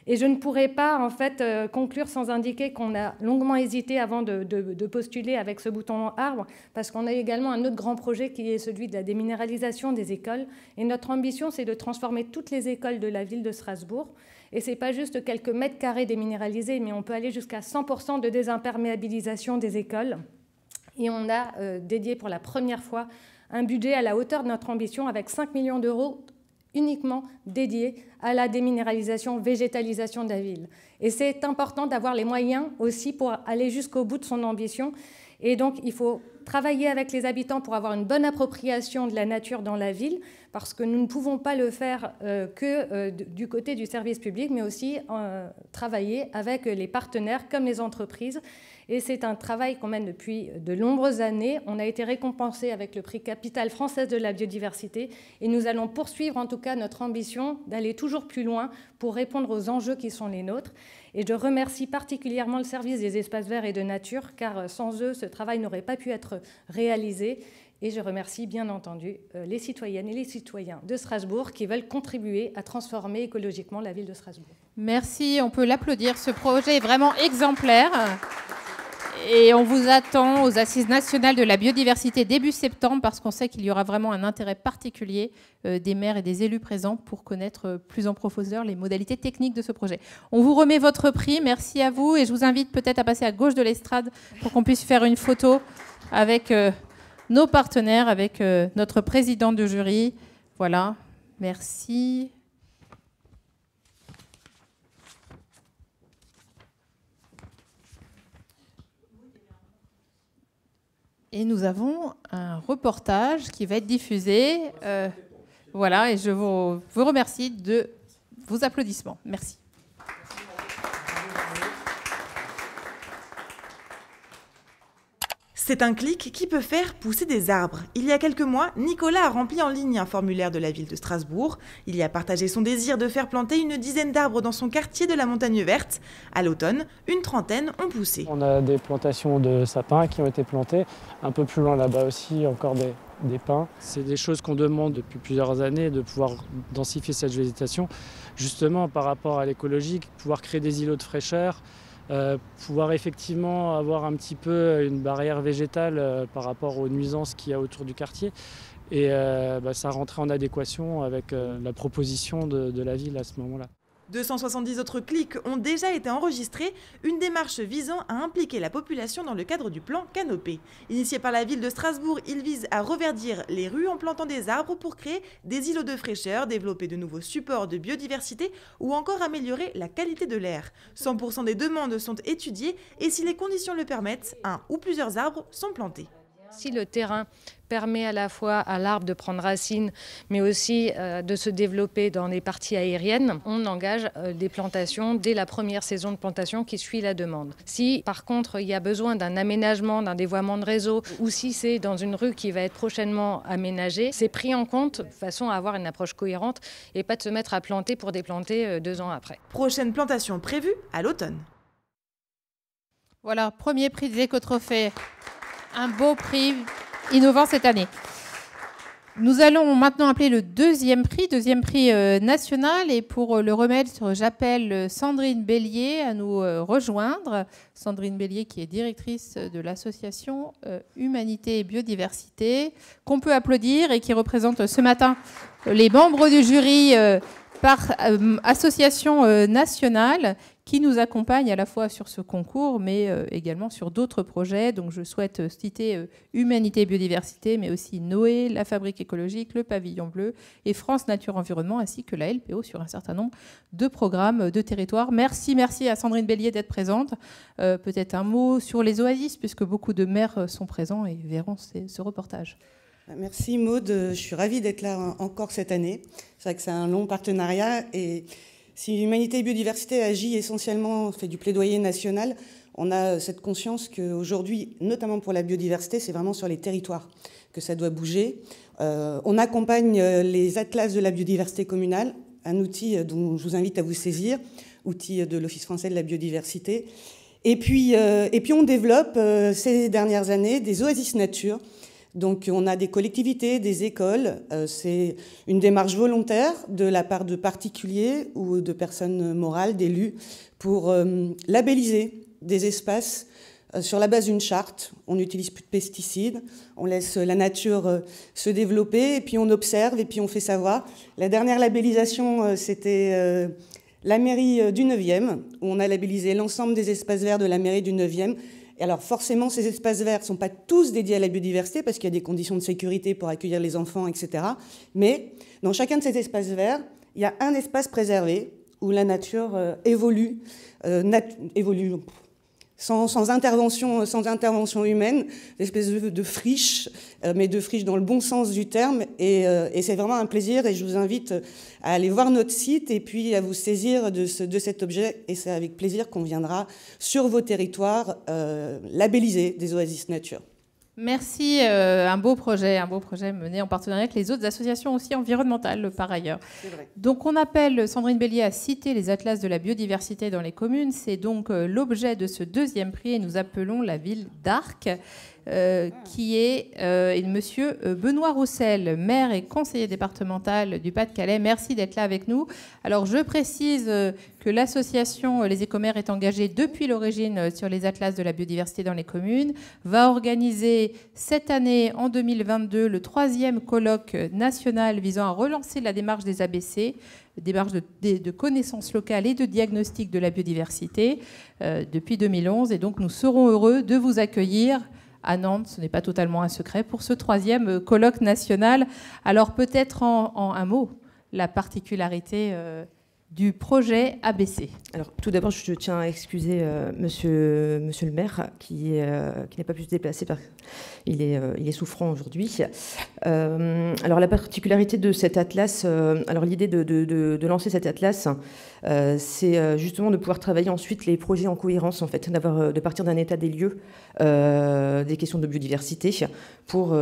Et je ne pourrais pas, en fait, conclure sans indiquer qu'on a longuement hésité avant de postuler avec ce bouton arbre, parce qu'on a également un autre grand projet qui est celui de la déminéralisation des écoles. Et notre ambition, c'est de transformer toutes les écoles de la ville de Strasbourg. Et ce n'est pas juste quelques mètres carrés déminéralisés, mais on peut aller jusqu'à 100% de désimperméabilisation des écoles. Et on a dédié pour la première fois un budget à la hauteur de notre ambition avec 5 millions d'euros uniquement dédiés à la déminéralisation, végétalisation de la ville. Et c'est important d'avoir les moyens aussi pour aller jusqu'au bout de son ambition. Et donc, il faut travailler avec les habitants pour avoir une bonne appropriation de la nature dans la ville, parce que nous ne pouvons pas le faire du côté du service public, mais aussi travailler avec les partenaires comme les entreprises. Et c'est un travail qu'on mène depuis de nombreuses années. On a été récompensé avec le prix Capitale française de la biodiversité et nous allons poursuivre en tout cas notre ambition d'aller toujours plus loin pour répondre aux enjeux qui sont les nôtres. Et je remercie particulièrement le service des espaces verts et de nature, car sans eux, ce travail n'aurait pas pu être réalisé. Et je remercie bien entendu les citoyennes et les citoyens de Strasbourg qui veulent contribuer à transformer écologiquement la ville de Strasbourg. Merci, on peut l'applaudir. Ce projet est vraiment exemplaire. Et on vous attend aux Assises nationales de la biodiversité début septembre, parce qu'on sait qu'il y aura vraiment un intérêt particulier des maires et des élus présents pour connaître plus en profondeur les modalités techniques de ce projet. On vous remet votre prix, merci à vous, et je vous invite peut-être à passer à gauche de l'estrade pour qu'on puisse faire une photo avec nos partenaires, avec notre président de jury. Voilà, merci. Et nous avons un reportage qui va être diffusé. Voilà, et je vous remercie de vos applaudissements. Merci. C'est un clic qui peut faire pousser des arbres. Il y a quelques mois, Nicolas a rempli en ligne un formulaire de la ville de Strasbourg. Il y a partagé son désir de faire planter une dizaine d'arbres dans son quartier de la Montagne Verte. À l'automne, une trentaine ont poussé. On a des plantations de sapins qui ont été plantées. Un peu plus loin là-bas aussi, encore des pins. C'est des choses qu'on demande depuis plusieurs années, de pouvoir densifier cette végétation, justement par rapport à l'écologie, pouvoir créer des îlots de fraîcheur, pouvoir effectivement avoir un petit peu une barrière végétale par rapport aux nuisances qu'il y a autour du quartier. Et ça rentrait en adéquation avec la proposition de la ville à ce moment-là. 270 autres clics ont déjà été enregistrés, une démarche visant à impliquer la population dans le cadre du plan Canopée. Initié par la ville de Strasbourg, il vise à reverdir les rues en plantant des arbres pour créer des îlots de fraîcheur, développer de nouveaux supports de biodiversité ou encore améliorer la qualité de l'air. 100% des demandes sont étudiées et si les conditions le permettent, un ou plusieurs arbres sont plantés. Si le terrain permet à la fois à l'arbre de prendre racine, mais aussi de se développer dans les parties aériennes, on engage des plantations dès la première saison de plantation qui suit la demande. Si par contre il y a besoin d'un aménagement, d'un dévoiement de réseau, ou si c'est dans une rue qui va être prochainement aménagée, c'est pris en compte de façon à avoir une approche cohérente et pas de se mettre à planter pour déplanter 2 ans après. Prochaine plantation prévue à l'automne. Voilà, premier prix des écotrophées. Un beau prix innovant cette année. Nous allons maintenant appeler le deuxième prix national. Et pour le remettre, j'appelle Sandrine Bélier à nous rejoindre. Sandrine Bélier qui est directrice de l'association Humanité et Biodiversité, qu'on peut applaudir et qui représente ce matin les membres du jury par association nationale, qui nous accompagne à la fois sur ce concours, mais également sur d'autres projets. Donc je souhaite citer Humanité et Biodiversité, mais aussi Noé, la Fabrique écologique, le Pavillon bleu et France Nature Environnement, ainsi que la LPO sur un certain nombre de programmes de territoire. Merci à Sandrine Bélier d'être présente. Peut-être un mot sur les oasis, puisque beaucoup de maires sont présents et verront ce reportage. Merci Maude, je suis ravie d'être là encore cette année. C'est vrai que c'est un long partenariat et si Humanité et Biodiversité agit essentiellement, fait du plaidoyer national, on a cette conscience qu'aujourd'hui, notamment pour la biodiversité, c'est vraiment sur les territoires que ça doit bouger. On accompagne les atlas de la biodiversité communale, un outil dont je vous invite à vous saisir, outil de l'Office français de la biodiversité. Et puis on développe ces dernières années des oasis nature. Donc on a des collectivités, des écoles, c'est une démarche volontaire de la part de particuliers ou de personnes morales, d'élus, pour labelliser des espaces sur la base d'une charte. On n'utilise plus de pesticides, on laisse la nature se développer et puis on observe et puis on fait savoir. La dernière labellisation, c'était la mairie du 9e, où on a labellisé l'ensemble des espaces verts de la mairie du 9e. Et alors forcément, ces espaces verts ne sont pas tous dédiés à la biodiversité parce qu'il y a des conditions de sécurité pour accueillir les enfants, etc. Mais dans chacun de ces espaces verts, il y a un espace préservé où la nature évolue sans intervention humaine, des espèces de friches, mais de friches dans le bon sens du terme. Et c'est vraiment un plaisir. Et je vous invite à aller voir notre site et puis à vous saisir de cet objet. Et c'est avec plaisir qu'on viendra sur vos territoires labelliser des oasis nature. Merci, un beau projet mené en partenariat avec les autres associations aussi environnementales par ailleurs. C'est vrai. Donc on appelle Sandrine Bélier à citer les atlas de la biodiversité dans les communes. C'est donc l'objet de ce deuxième prix et nous appelons la ville d'Arques. Qui est monsieur Benoît Roussel, maire et conseiller départemental du Pas-de-Calais. Merci d'être là avec nous. Alors, je précise que l'association Les Écomères est engagée depuis l'origine sur les atlas de la biodiversité dans les communes, va organiser cette année, en 2022, le 3e colloque national visant à relancer la démarche des ABC, démarche de connaissance locale et de diagnostic de la biodiversité depuis 2011. Et donc, nous serons heureux de vous accueillir à Nantes, ce n'est pas totalement un secret, pour ce 3e colloque national. Alors peut-être en un mot, la particularité du projet ABC. Alors tout d'abord, je tiens à excuser monsieur le maire qui n'a pas pu se déplacer parce qu'il est souffrant aujourd'hui. Alors la particularité de cet atlas, alors l'idée de lancer cet atlas, c'est justement de pouvoir travailler ensuite les projets en cohérence, en fait, de partir d'un état des lieux des questions de biodiversité pour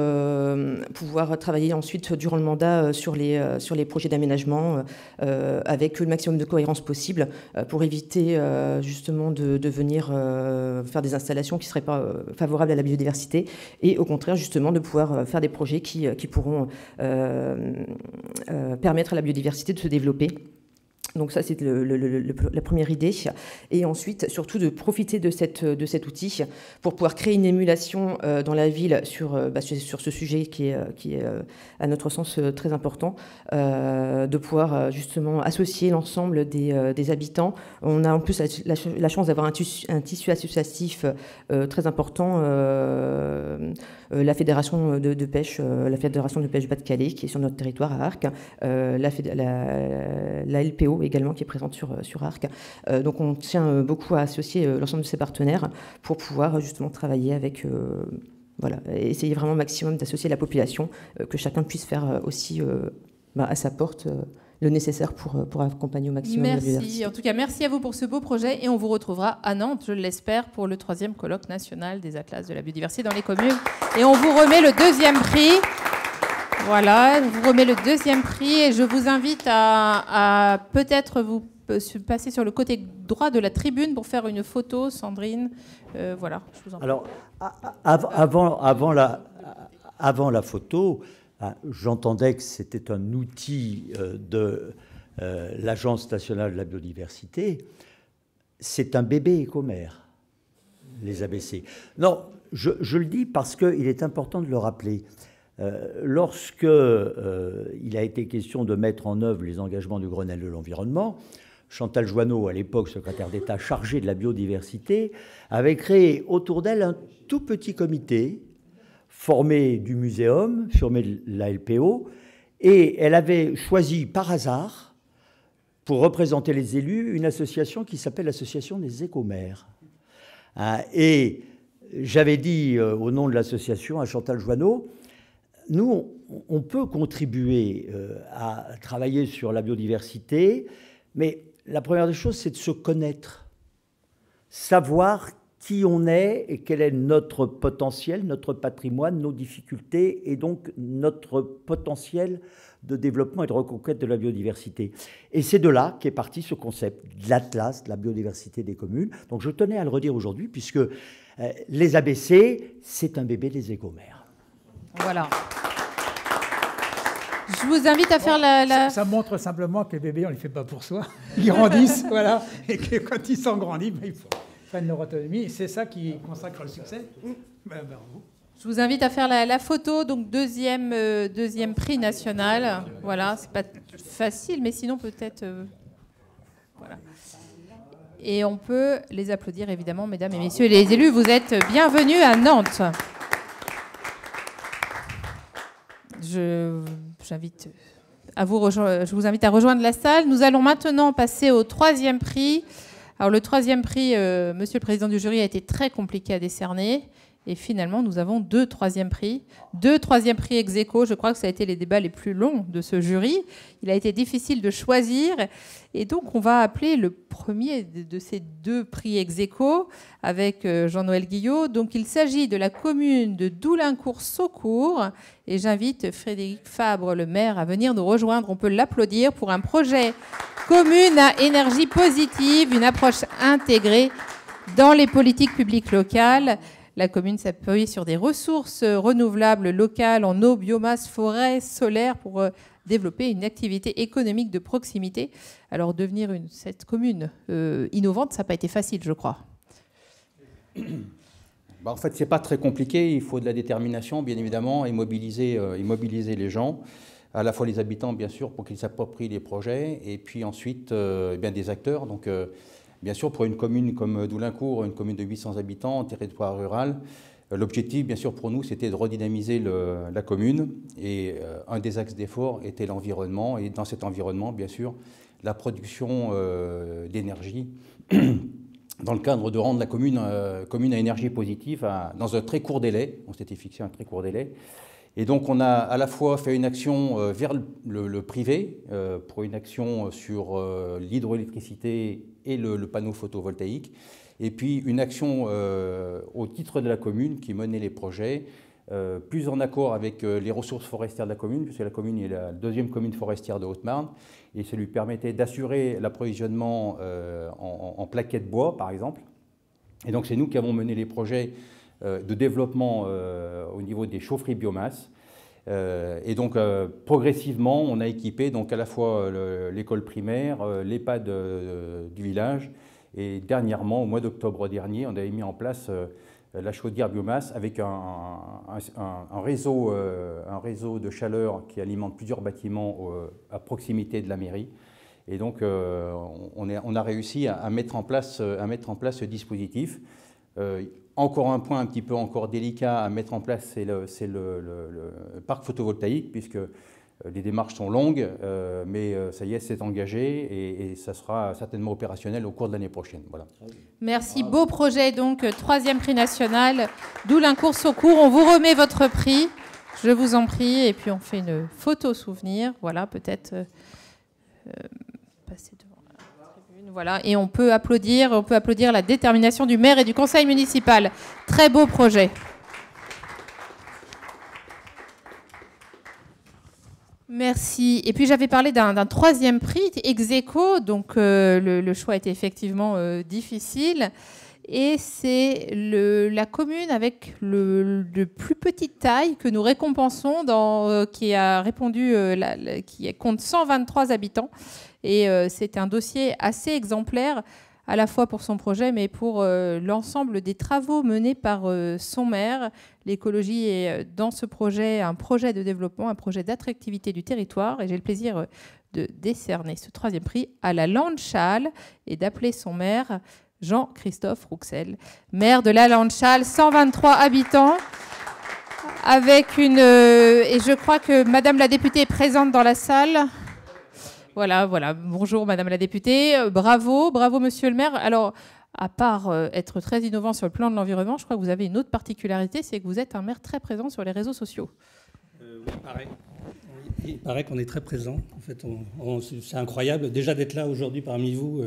pouvoir travailler ensuite durant le mandat sur les projets d'aménagement avec le maximum de cohérence possible pour éviter justement de venir faire des installations qui ne seraient pas favorables à la biodiversité et au contraire justement de pouvoir faire des projets qui pourront permettre à la biodiversité de se développer. Donc ça, c'est la première idée. Et ensuite, surtout, de profiter de cet outil pour pouvoir créer une émulation dans la ville sur ce sujet qui est à notre sens, très important, de pouvoir justement associer l'ensemble des habitants. On a en plus la chance d'avoir un tissu associatif très important, la Fédération de pêche, la Fédération de pêche Pas-de-Calais, qui est sur notre territoire à Arques, la LPO également, qui est présente sur Arques. Donc on tient beaucoup à associer l'ensemble de ces partenaires pour pouvoir justement travailler avec... voilà, essayer vraiment au maximum d'associer la population, que chacun puisse faire aussi à sa porte le nécessaire pour accompagner au maximum la biodiversité. Merci. En tout cas, merci à vous pour ce beau projet et on vous retrouvera à Nantes, je l'espère, pour le 3e colloque national des atlas de la biodiversité dans les communes. Et on vous remet le 2e prix. Voilà, on vous remet le 2e prix et je vous invite à peut-être vous passer sur le côté droit de la tribune pour faire une photo, Sandrine. Voilà, je vous en prie. Alors, avant la photo, j'entendais que c'était un outil de l'Agence nationale de la biodiversité. C'est un bébé écomère, les ABC. Non, je le dis parce qu'il est important de le rappeler. Lorsque il a été question de mettre en œuvre les engagements du Grenelle de l'environnement, Chantal Joanneau, à l'époque secrétaire d'État chargée de la biodiversité, avait créé autour d'elle un tout petit comité formé du muséum, formé de la LPO, et elle avait choisi par hasard, pour représenter les élus, une association qui s'appelle l'Association des écomères. Et j'avais dit au nom de l'association à Chantal Joanneau, nous, on peut contribuer à travailler sur la biodiversité, mais la première des choses, c'est de se connaître, savoir qui on est et quel est notre potentiel, notre patrimoine, nos difficultés et donc notre potentiel de développement et de reconquête de la biodiversité. Et c'est de là qu'est parti ce concept de l'Atlas de la biodiversité des communes. Donc je tenais à le redire aujourd'hui puisque les ABC, c'est un bébé des écomères. Voilà. Je vous invite à faire Ça montre simplement que les bébés, on ne les fait pas pour soi. Ils grandissent, voilà. Et que quand ils sont grandis, ils prennent leur autonomie. Et c'est ça qui consacre le succès. Bravo. Je vous invite à faire la photo, donc deuxième prix national. Voilà, c'est pas facile, mais sinon peut-être... voilà. Et on peut les applaudir, évidemment, mesdames et messieurs les élus. Vous êtes bienvenus à Nantes. Je vous invite à rejoindre la salle. Nous allons maintenant passer au troisième prix. Alors, le troisième prix, monsieur le président du jury, a été très compliqué à décerner. Et finalement, nous avons deux troisièmes prix. Deux troisièmes prix ex aequo. Je crois que ça a été les débats les plus longs de ce jury. Il a été difficile de choisir. Et donc, on va appeler le premier de ces deux prix ex aequo avec Jean-Noël Guillot. Donc, il s'agit de la commune de Doulincourt-Saucourt. Et j'invite Frédéric Fabre, le maire, à venir nous rejoindre. On peut l'applaudir pour un projet commune à énergie positive, une approche intégrée dans les politiques publiques locales. La commune s'appuie sur des ressources renouvelables locales en eau, biomasse, forêt, solaire pour développer une activité économique de proximité. Alors devenir cette commune innovante, ça n'a pas été facile, je crois. En fait, ce n'est pas très compliqué. Il faut de la détermination, bien évidemment, et mobiliser les gens, à la fois les habitants, bien sûr, pour qu'ils s'approprient les projets, et puis ensuite bien des acteurs. Donc, bien sûr, pour une commune comme Doulincourt, une commune de 800 habitants en territoire rural, l'objectif, bien sûr, pour nous, c'était de redynamiser la commune. Et un des axes d'effort était l'environnement. Et dans cet environnement, bien sûr, la production d'énergie, dans le cadre de rendre la commune à énergie positive dans un très court délai. On s'était fixé un très court délai. Et donc, on a à la fois fait une action vers le privé, pour une action sur l'hydroélectricité et le panneau photovoltaïque, et puis une action au titre de la commune qui menait les projets, plus en accord avec les ressources forestières de la commune, puisque la commune est la deuxième commune forestière de Haute-Marne, et ça lui permettait d'assurer l'approvisionnement en plaquettes bois, par exemple. Et donc, c'est nous qui avons mené les projets de développement au niveau des chaufferies biomasse. Et donc, progressivement, on a équipé donc, à la fois l'école primaire, l'EHPAD du village, et dernièrement, au mois d'octobre dernier, on avait mis en place la chaudière biomasse avec un réseau de chaleur qui alimente plusieurs bâtiments à proximité de la mairie. Et donc, on a réussi à mettre en place ce dispositif. Encore un point un petit peu encore délicat à mettre en place, c'est le parc photovoltaïque, puisque les démarches sont longues, mais ça y est, c'est engagé et ça sera certainement opérationnel au cours de l'année prochaine. Voilà. Merci. Beau projet, donc, troisième prix national, Doulincourt-Saucourt. On vous remet votre prix, je vous en prie, et puis on fait une photo souvenir. Voilà, peut-être passer devant. Voilà, et on peut applaudir la détermination du maire et du conseil municipal. Très beau projet. Merci. Et puis j'avais parlé d'un troisième prix, ex aequo, donc le choix était effectivement difficile. Et c'est la commune avec le plus petite taille que nous récompensons, qui a répondu, qui compte 123 habitants. Et c'est un dossier assez exemplaire, à la fois pour son projet, mais pour l'ensemble des travaux menés par son maire. L'écologie est dans ce projet un projet de développement, un projet d'attractivité du territoire. Et j'ai le plaisir de décerner ce troisième prix à la Landschale et d'appeler son maire Jean-Christophe Rouxel, maire de la Landschale, 123 habitants, avec et je crois que Madame la députée est présente dans la salle. Voilà. Bonjour Madame la députée. Bravo, Monsieur le maire. Alors, à part être très innovant sur le plan de l'environnement, je crois que vous avez une autre particularité, c'est que vous êtes un maire très présent sur les réseaux sociaux. Il paraît qu'on est très présent. En fait, c'est incroyable déjà d'être là aujourd'hui parmi vous.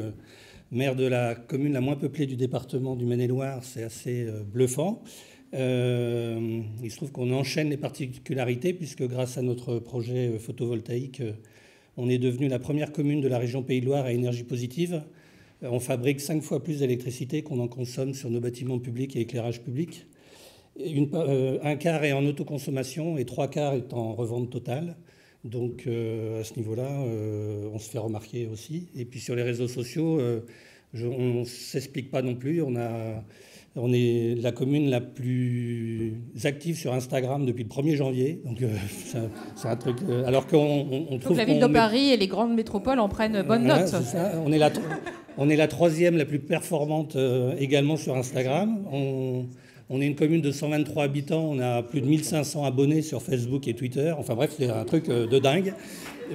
Maire de la commune la moins peuplée du département du Maine-et-Loire, c'est assez bluffant. Il se trouve qu'on enchaîne les particularités puisque grâce à notre projet photovoltaïque, on est devenu la première commune de la région Pays de Loire à énergie positive. On fabrique 5 fois plus d'électricité qu'on en consomme sur nos bâtiments publics et éclairage public. Un quart est en autoconsommation et 3 quarts est en revente totale. Donc à ce niveau-là, on se fait remarquer aussi. Et puis sur les réseaux sociaux, on ne s'explique pas non plus. On est la commune la plus active sur Instagram depuis le 1er janvier. Donc c'est un truc... alors qu'on trouve la ville de Paris et les grandes métropoles en prennent bonne note. C'est ça, On est la 3e la plus performante également sur Instagram. On est une commune de 123 habitants, on a plus de 1500 abonnés sur Facebook et Twitter. Enfin bref, c'est un truc de dingue.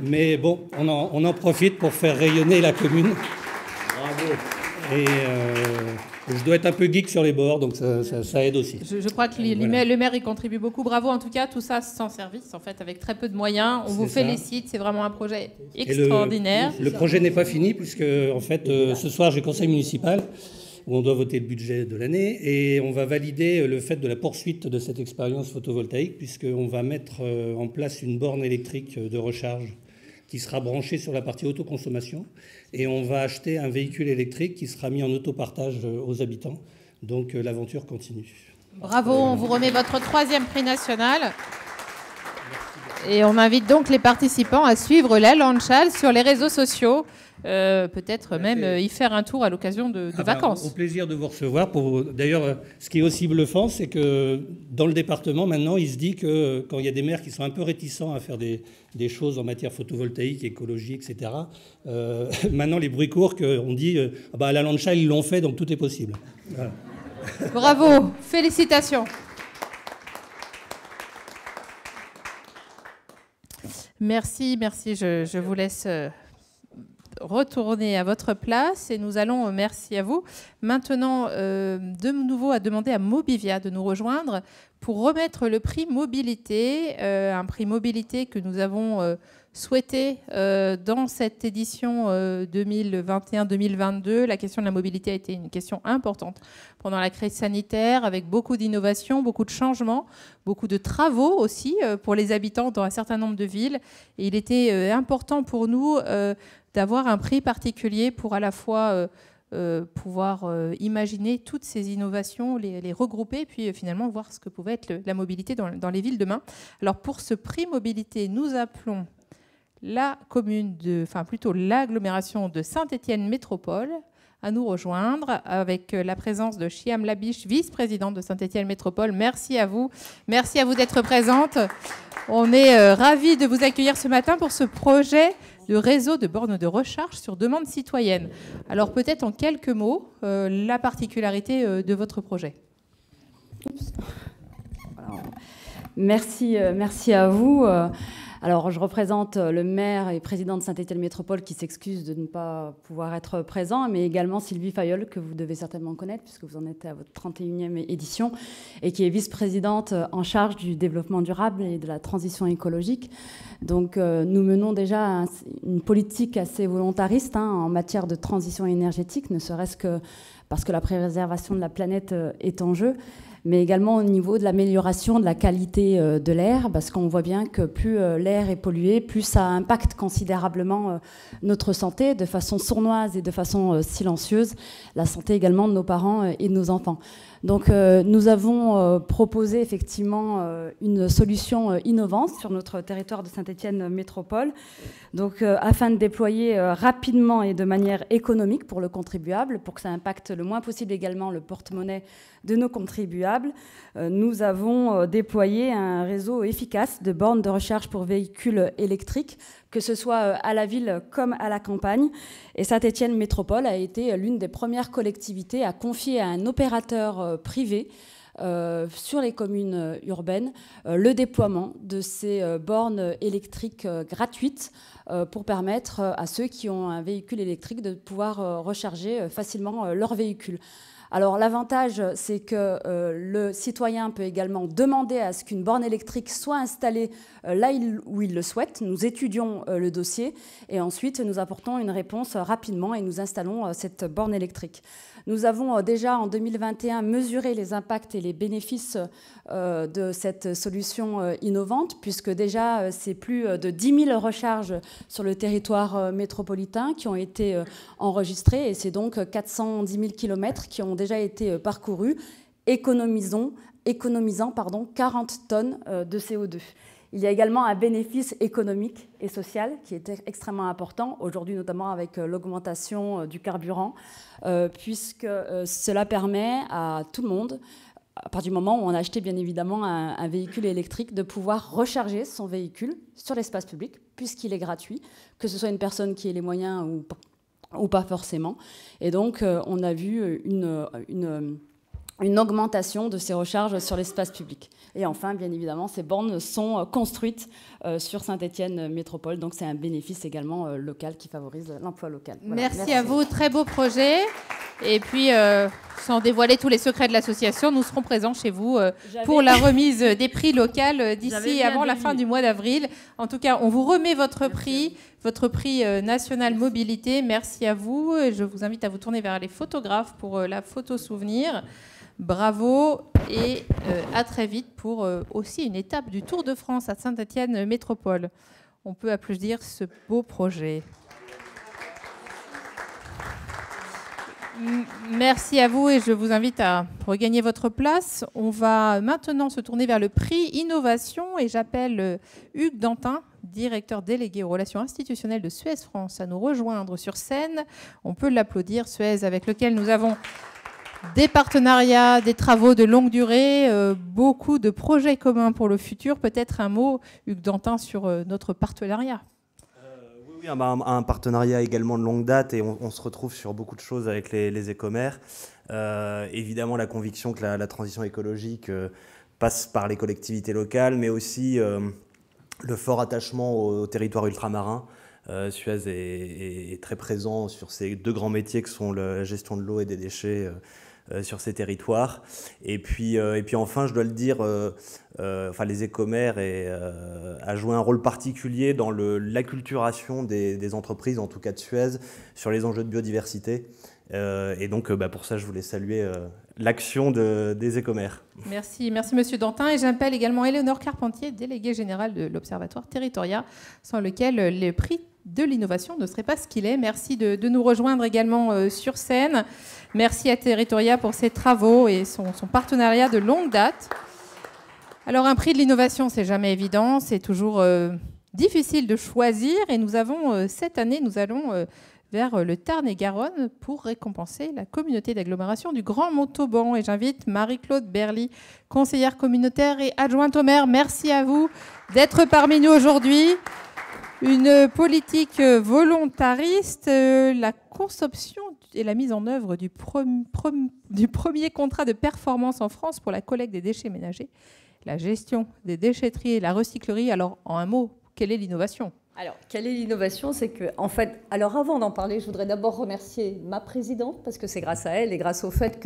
Mais bon, on en profite pour faire rayonner la commune. Bravo. Et je dois être un peu geek sur les bords, donc ça aide aussi. Je crois que le maire y contribue beaucoup. Bravo en tout cas, tout ça sans service, en fait, avec très peu de moyens. On vous félicite, c'est vraiment un projet extraordinaire. Le projet n'est pas fini, puisque en fait, ce soir, j'ai conseil municipal, où on doit voter le budget de l'année, et on va valider le fait de la poursuite de cette expérience photovoltaïque, puisqu'on va mettre en place une borne électrique de recharge qui sera branchée sur la partie autoconsommation, et on va acheter un véhicule électrique qui sera mis en autopartage aux habitants. Donc l'aventure continue. Bravo, on vous remet votre 3e prix national. Et on invite donc les participants à suivre la Landchal sur les réseaux sociaux. Peut-être même y faire un tour à l'occasion de vacances. Au plaisir de vous recevoir. D'ailleurs, ce qui est aussi bluffant, c'est que dans le département, maintenant, il se dit que quand il y a des maires qui sont un peu réticents à faire des choses en matière photovoltaïque, écologie, etc., maintenant, les bruits courent qu'on dit à la Landchal, ils l'ont fait, donc tout est possible. Voilà. Bravo, félicitations. Merci. Je vous laisse retourner à votre place et nous allons, merci à vous, maintenant de nouveau à demander à Mobivia de nous rejoindre pour remettre le prix mobilité, un prix mobilité que nous avons souhaité dans cette édition 2021-2022. La question de la mobilité a été une question importante pendant la crise sanitaire, avec beaucoup d'innovations, beaucoup de changements, beaucoup de travaux aussi pour les habitants dans un certain nombre de villes. Et il était important pour nous d'avoir un prix particulier pour à la fois pouvoir imaginer toutes ces innovations, les regrouper, puis finalement voir ce que pouvait être la mobilité dans les villes demain. Alors pour ce prix mobilité, nous appelons la commune plutôt l'agglomération de Saint-Étienne Métropole à nous rejoindre avec la présence de Chiam Labiche, vice-présidente de Saint-Étienne Métropole. Merci à vous d'être présente. On est ravis de vous accueillir ce matin pour ce projet de réseau de bornes de recharge sur demande citoyenne. Alors peut-être en quelques mots, la particularité de votre projet. Alors, merci à vous. Alors, je représente le maire et président de Saint-Étienne Métropole qui s'excuse de ne pas pouvoir être présent, mais également Sylvie Fayolle, que vous devez certainement connaître puisque vous en êtes à votre 31e édition et qui est vice-présidente en charge du développement durable et de la transition écologique. Donc, nous menons déjà une politique assez volontariste en matière de transition énergétique, ne serait-ce que parce que la préservation de la planète est en jeu, mais également au niveau de l'amélioration de la qualité de l'air, parce qu'on voit bien que plus l'air est pollué, plus ça impacte considérablement notre santé, de façon sournoise et de façon silencieuse, la santé également de nos parents et de nos enfants. Donc nous avons proposé effectivement une solution innovante sur notre territoire de Saint-Étienne Métropole, donc afin de déployer rapidement et de manière économique pour le contribuable, pour que ça impacte le moins possible également le porte-monnaie de nos contribuables, nous avons déployé un réseau efficace de bornes de recharge pour véhicules électriques, que ce soit à la ville comme à la campagne. Et Saint-Étienne Métropole a été l'une des premières collectivités à confier à un opérateur privé sur les communes urbaines le déploiement de ces bornes électriques gratuites pour permettre à ceux qui ont un véhicule électrique de pouvoir recharger facilement leur véhicule. Alors l'avantage, c'est que le citoyen peut également demander à ce qu'une borne électrique soit installée là où il le souhaite. Nous étudions le dossier et ensuite nous apportons une réponse rapidement et nous installons cette borne électrique. Nous avons déjà en 2021 mesuré les impacts et les bénéfices de cette solution innovante, puisque déjà c'est plus de 10 000 recharges sur le territoire métropolitain qui ont été enregistrées, et c'est donc 410 000 kilomètres qui ont déjà été parcourus, économisant 40 tonnes de CO2. Il y a également un bénéfice économique et social qui est extrêmement important, aujourd'hui notamment avec l'augmentation du carburant, puisque cela permet à tout le monde, à partir du moment où on a acheté bien évidemment un véhicule électrique, de pouvoir recharger son véhicule sur l'espace public, puisqu'il est gratuit, que ce soit une personne qui ait les moyens ou pas forcément. Et donc, on a vu une augmentation de ces recharges sur l'espace public. Et enfin, bien évidemment, ces bornes sont construites sur Saint-Étienne Métropole. Donc, c'est un bénéfice également local qui favorise l'emploi local. Voilà. Merci à vous, très beau projet. Et puis, sans dévoiler tous les secrets de l'association, nous serons présents chez vous pour la remise des prix locaux d'ici avant la fin du mois d'avril. En tout cas, on vous remet votre prix national mobilité. Merci à vous. Je vous invite à vous tourner vers les photographes pour la photo souvenir. Bravo et à très vite pour aussi une étape du Tour de France à Saint-Étienne Métropole. On peut applaudir ce beau projet. Merci à vous et je vous invite à regagner votre place. On va maintenant se tourner vers le prix Innovation et j'appelle Hugues Dantin, directeur délégué aux relations institutionnelles de Suez France, à nous rejoindre sur scène. On peut l'applaudir, Suez, avec lequel nous avons des partenariats, des travaux de longue durée, beaucoup de projets communs pour le futur. Peut-être un mot, Hugues Dantin, sur notre partenariat. Oui, un partenariat également de longue date et on se retrouve sur beaucoup de choses avec les écomères. Évidemment, la conviction que la transition écologique passe par les collectivités locales, mais aussi le fort attachement aux territoires ultramarins. Suez est très présent sur ces deux grands métiers que sont la gestion de l'eau et des déchets sur ces territoires. Et puis enfin, je dois le dire, les écomères a joué un rôle particulier dans l'acculturation des entreprises, en tout cas de Suez, sur les enjeux de biodiversité. Et donc, pour ça, je voulais saluer l'action des écomères. Merci Monsieur Dantin. Et j'appelle également Éléonore Carpentier, déléguée générale de l'Observatoire Territoria, sans lequel le prix de l'innovation ne serait pas ce qu'il est. Merci de nous rejoindre également sur scène. Merci à Territoria pour ses travaux et son partenariat de longue date. Alors, un prix de l'innovation, c'est jamais évident, c'est toujours difficile de choisir. Et nous avons, cette année, nous allons vers le Tarn-et-Garonne pour récompenser la communauté d'agglomération du Grand Montauban. Et j'invite Marie-Claude Berly, conseillère communautaire et adjointe au maire. Merci à vous d'être parmi nous aujourd'hui. Une politique volontariste, la conception et la mise en œuvre du premier contrat de performance en France pour la collecte des déchets ménagers, la gestion des déchetteries et la recyclerie. Alors, en un mot, quelle est l'innovation ? Alors, quelle est l'innovation ? C'est que, en fait, alors avant d'en parler, je voudrais d'abord remercier ma présidente, parce que c'est grâce à elle et grâce au fait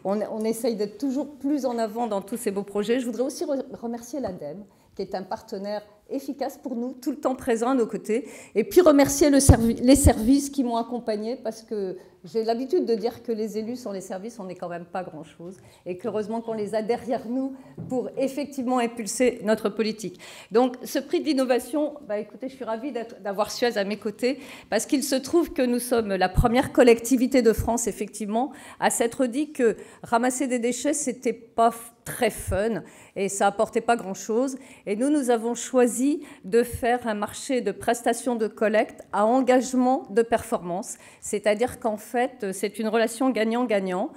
qu'on essaye d'être toujours plus en avant dans tous ces beaux projets. Je voudrais aussi remercier l'ADEME, qui est un partenaire efficace pour nous, tout le temps présent à nos côtés. Et puis remercier les services qui m'ont accompagnée, parce que j'ai l'habitude de dire que les élus, sans les services, on n'est quand même pas grand-chose. Et qu'heureusement qu'on les a derrière nous pour effectivement impulser notre politique. Donc ce prix d'innovation, écoutez, je suis ravie d'avoir Suez à mes côtés, parce qu'il se trouve que nous sommes la première collectivité de France, effectivement, à s'être dit que ramasser des déchets, c'était pas très fun et ça apportait pas grand-chose. Et nous avons choisi de faire un marché de prestations de collecte à engagement de performance. C'est-à-dire qu'en fait, c'est une relation gagnant-gagnant.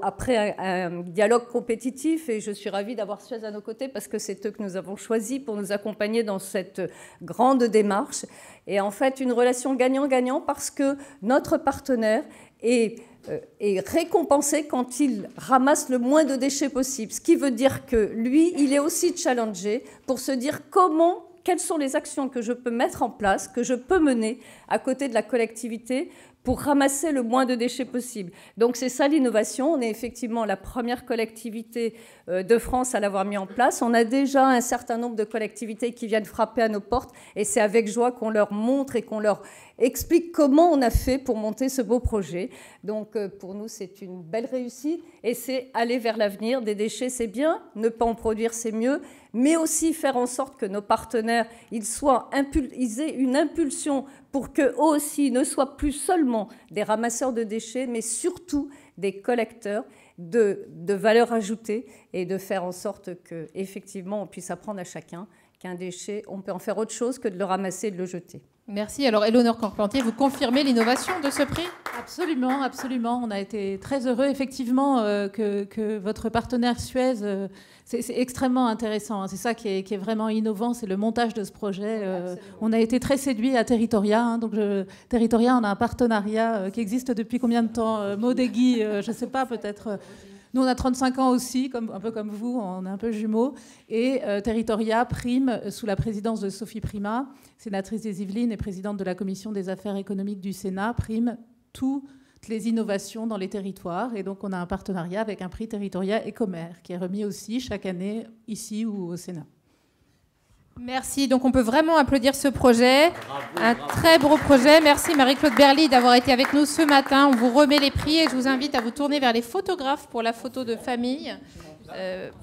Après un dialogue compétitif, et je suis ravie d'avoir Suez à nos côtés parce que c'est eux que nous avons choisis pour nous accompagner dans cette grande démarche. Et en fait, une relation gagnant-gagnant parce que notre partenaire est récompensé quand il ramasse le moins de déchets possible. Ce qui veut dire que lui, il est aussi challengé pour se dire quelles sont les actions que je peux mettre en place, que je peux mener à côté de la collectivité pour ramasser le moins de déchets possible. Donc c'est ça l'innovation. On est effectivement la première collectivité de France à l'avoir mis en place. On a déjà un certain nombre de collectivités qui viennent frapper à nos portes et c'est avec joie qu'on leur montre et qu'on leur explique comment on a fait pour monter ce beau projet. Donc pour nous, c'est une belle réussite et c'est aller vers l'avenir. Des déchets, c'est bien, ne pas en produire, c'est mieux, mais aussi faire en sorte que nos partenaires, ils aient une impulsion pour qu'eux aussi ne soient plus seulement des ramasseurs de déchets, mais surtout des collecteurs de valeur ajoutée et de faire en sorte qu'effectivement, on puisse apprendre à chacun qu'un déchet, on peut en faire autre chose que de le ramasser et de le jeter. Merci. Alors, Éléonore Carpentier, vous confirmez l'innovation de ce prix ? Absolument, absolument. On a été très heureux, effectivement, que votre partenaire Suez, c'est extrêmement intéressant. C'est ça qui est vraiment innovant, c'est le montage de ce projet. On a été très séduits à Territoria. Donc, Territoria, on a un partenariat qui existe depuis combien de temps Maud et Guy, je ne sais pas, peut-être... Nous, on a 35 ans aussi, un peu comme vous, on est un peu jumeaux. Et Territoria prime, sous la présidence de Sophie Primas, sénatrice des Yvelines et présidente de la Commission des affaires économiques du Sénat, prime toutes les innovations dans les territoires. Et donc, on a un partenariat avec un prix Territoria Ecomer, qui est remis aussi chaque année, ici ou au Sénat. Merci. Donc, on peut vraiment applaudir ce projet. Un très beau projet. Merci Marie-Claude Berly d'avoir été avec nous ce matin. On vous remet les prix et je vous invite à vous tourner vers les photographes pour la photo de famille.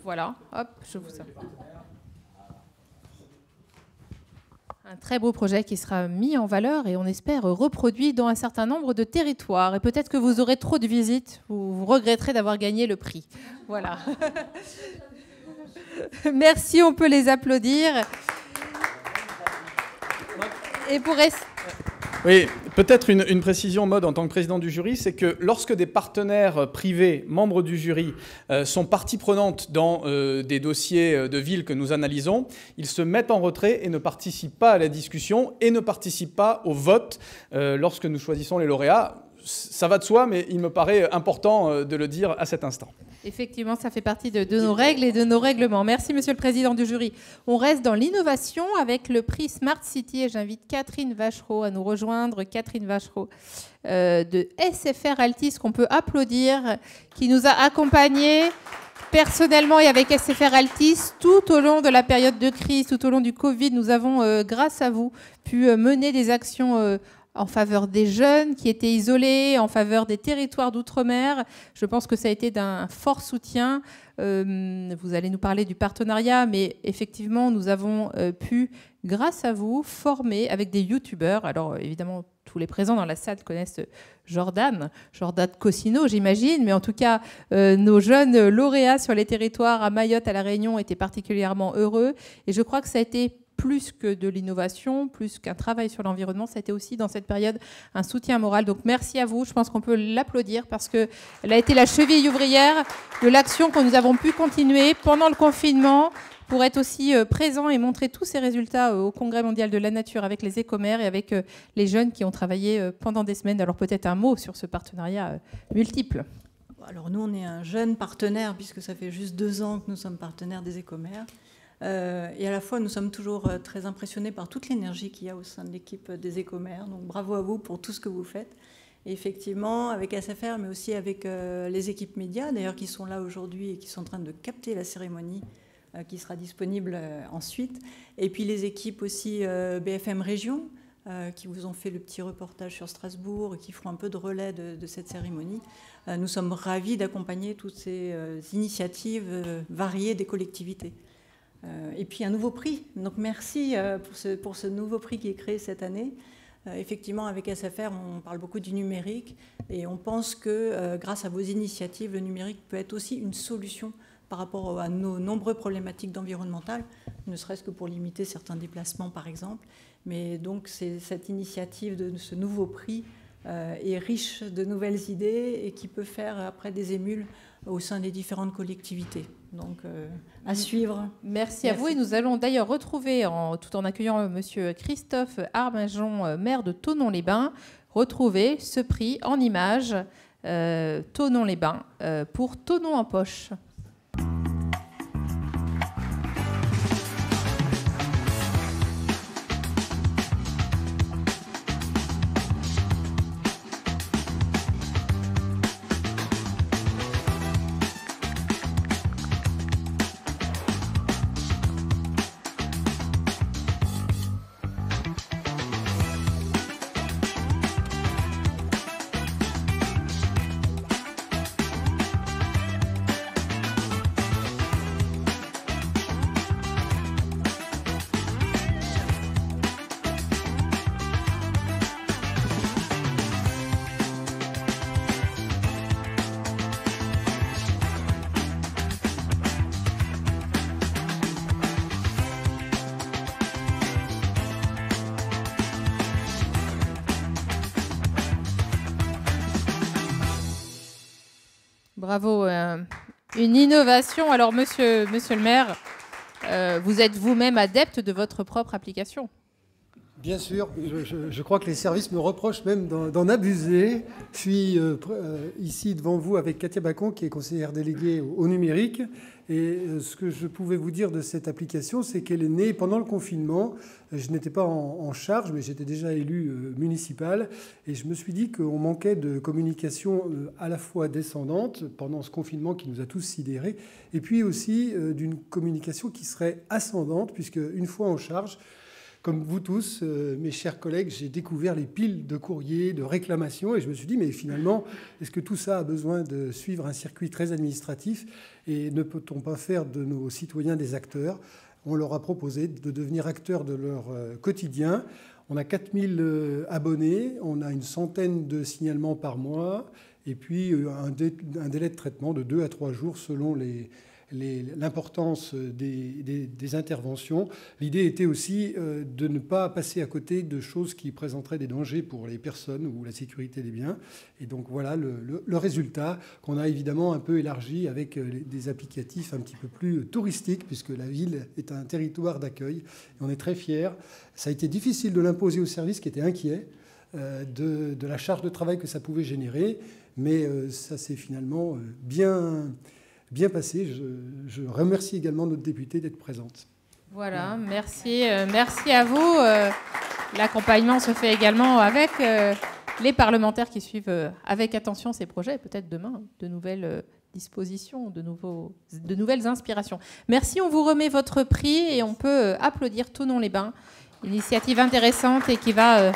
Voilà. Hop, je vous... Un très beau projet qui sera mis en valeur et on espère reproduit dans un certain nombre de territoires. Et peut-être que vous aurez trop de visites, vous regretterez d'avoir gagné le prix. Voilà. Merci, on peut les applaudir. Et pour rester... Oui, peut-être une précision, Maud, en tant que président du jury, c'est que lorsque des partenaires privés, membres du jury, sont partie prenante dans des dossiers de ville que nous analysons, ils se mettent en retrait et ne participent pas à la discussion et ne participent pas au vote lorsque nous choisissons les lauréats. Ça va de soi, mais il me paraît important de le dire à cet instant. Effectivement, ça fait partie de nos règles et de nos règlements. Merci, Monsieur le Président du jury. On reste dans l'innovation avec le prix Smart City et j'invite Catherine Vachereau à nous rejoindre. Catherine Vachereau de SFR Altis, qu'on peut applaudir, qui nous a accompagnés personnellement et avec SFR Altis tout au long de la période de crise, tout au long du Covid. Nous avons, grâce à vous, pu mener des actions en faveur des jeunes qui étaient isolés, en faveur des territoires d'outre-mer. Je pense que ça a été d'un fort soutien. Vous allez nous parler du partenariat, mais effectivement, nous avons pu, grâce à vous, former avec des youtubeurs. Alors, évidemment, tous les présents dans la salle connaissent Jordan Cosino, j'imagine, mais en tout cas, nos jeunes lauréats sur les territoires à Mayotte, à La Réunion, étaient particulièrement heureux. Et je crois que ça a été plus que de l'innovation, plus qu'un travail sur l'environnement, ça a été aussi dans cette période un soutien moral. Donc merci à vous, je pense qu'on peut l'applaudir parce qu'elle a été la cheville ouvrière de l'action que nous avons pu continuer pendant le confinement pour être aussi présent et montrer tous ces résultats au Congrès mondial de la nature avec les écomères et avec les jeunes qui ont travaillé pendant des semaines. Alors peut-être un mot sur ce partenariat multiple. Alors nous, on est un jeune partenaire puisque ça fait juste 2 ans que nous sommes partenaires des écomères. Et à la fois, nous sommes toujours très impressionnés par toute l'énergie qu'il y a au sein de l'équipe des écomères. Donc bravo à vous pour tout ce que vous faites. Et effectivement, avec SFR, mais aussi avec les équipes médias, d'ailleurs, qui sont là aujourd'hui et qui sont en train de capter la cérémonie qui sera disponible ensuite. Et puis les équipes aussi BFM Région, qui vous ont fait le petit reportage sur Strasbourg et qui feront un peu de relais de cette cérémonie. Nous sommes ravis d'accompagner toutes ces initiatives variées des collectivités. Et puis un nouveau prix. Donc merci pour ce nouveau prix qui est créé cette année. Effectivement, avec SFR, on parle beaucoup du numérique et on pense que grâce à vos initiatives, le numérique peut être aussi une solution par rapport à nos nombreuses problématiques d'environnementales, ne serait-ce que pour limiter certains déplacements, par exemple. Mais donc, cette initiative de ce nouveau prix est riche de nouvelles idées et qui peut faire après des émules au sein des différentes collectivités. Donc, à suivre. Merci à vous. Et nous allons d'ailleurs retrouver, tout en accueillant Monsieur Christophe Arminjon, maire de Thonon-les-Bains, retrouver ce prix en images, Thonon-les-Bains, pour Thonon en poche. Bravo. Une innovation. Alors, monsieur le maire, vous êtes vous-même adepte de votre propre application. Bien sûr, je crois que les services me reprochent même d'en abuser. Je suis ici devant vous avec Katia Bacon, qui est conseillère déléguée au numérique. Et ce que je pouvais vous dire de cette application, c'est qu'elle est née pendant le confinement. Je n'étais pas en charge, mais j'étais déjà élu municipal. Et je me suis dit qu'on manquait de communication à la fois descendante pendant ce confinement qui nous a tous sidérés, et puis aussi d'une communication qui serait ascendante, puisque une fois en charge, comme vous tous, mes chers collègues, j'ai découvert les piles de courriers, de réclamations, et je me suis dit, mais finalement, est-ce que tout ça a besoin de suivre un circuit très administratif, et ne peut-on pas faire de nos citoyens des acteurs? On leur a proposé de devenir acteurs de leur quotidien. On a 4000 abonnés, on a une centaine de signalements par mois, et puis un délai de traitement de 2 à 3 jours selon l'importance des interventions. L'idée était aussi de ne pas passer à côté de choses qui présenteraient des dangers pour les personnes ou la sécurité des biens. Et donc voilà le résultat qu'on a évidemment un peu élargi avec des applicatifs un petit peu plus touristiques, puisque la ville est un territoire d'accueil. Et on est très fiers. Ça a été difficile de l'imposer aux services qui étaient inquiets de la charge de travail que ça pouvait générer, mais ça s'est finalement bien passé. Je remercie également notre députée d'être présente. Voilà, merci. Merci à vous. L'accompagnement se fait également avec les parlementaires qui suivent avec attention ces projets, peut-être demain, de nouvelles dispositions, de nouvelles inspirations. Merci, on vous remet votre prix et on peut applaudir Thonon-les-Bains. Initiative intéressante et qui va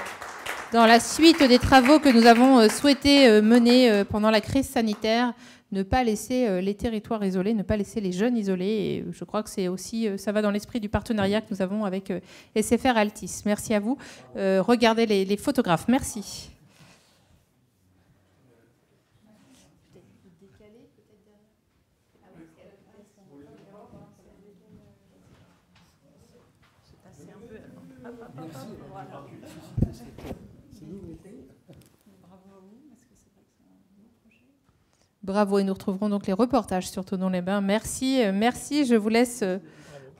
dans la suite des travaux que nous avons souhaité mener pendant la crise sanitaire. Ne pas laisser les territoires isolés, ne pas laisser les jeunes isolés. Et je crois que c'est aussi, ça va dans l'esprit du partenariat que nous avons avec SFR Altis. Merci à vous. Regardez les photographes. Merci. Bravo, et nous retrouverons donc les reportages sur Thonon-les-Bains. Merci, merci. Je vous laisse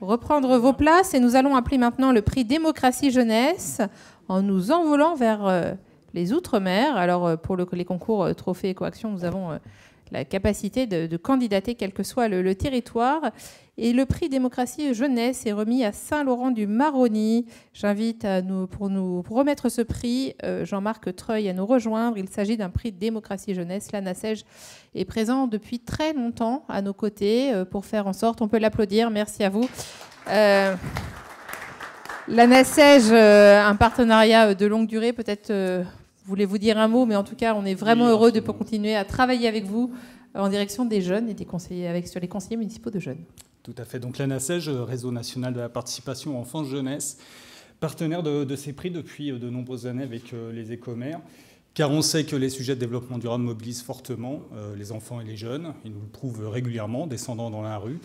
reprendre vos places et nous allons appeler maintenant le prix Démocratie Jeunesse en nous envolant vers les Outre-mer. Alors, pour les concours Trophée Écoaction, nous avons la capacité de candidater quel que soit le territoire. Et le prix Démocratie Jeunesse est remis à Saint-Laurent-du-Maroni. J'invite pour remettre ce prix Jean-Marc Treuil à nous rejoindre. Il s'agit d'un prix Démocratie Jeunesse. L'ANACEJ est présent depuis très longtemps à nos côtés pour faire en sorte, on peut l'applaudir, merci à vous. L'ANACEJ, un partenariat de longue durée, peut-être voulez-vous dire un mot, mais en tout cas, on est vraiment heureux de continuer à travailler avec vous en direction des jeunes et des conseillers, sur les conseillers municipaux de jeunes. Tout à fait. Donc l'ANACEJ, Réseau national de la participation enfance-jeunesse, partenaire de ces prix depuis de nombreuses années avec les écomères, car on sait que les sujets de développement durable mobilisent fortement les enfants et les jeunes. Ils nous le prouvent régulièrement, descendant dans la rue,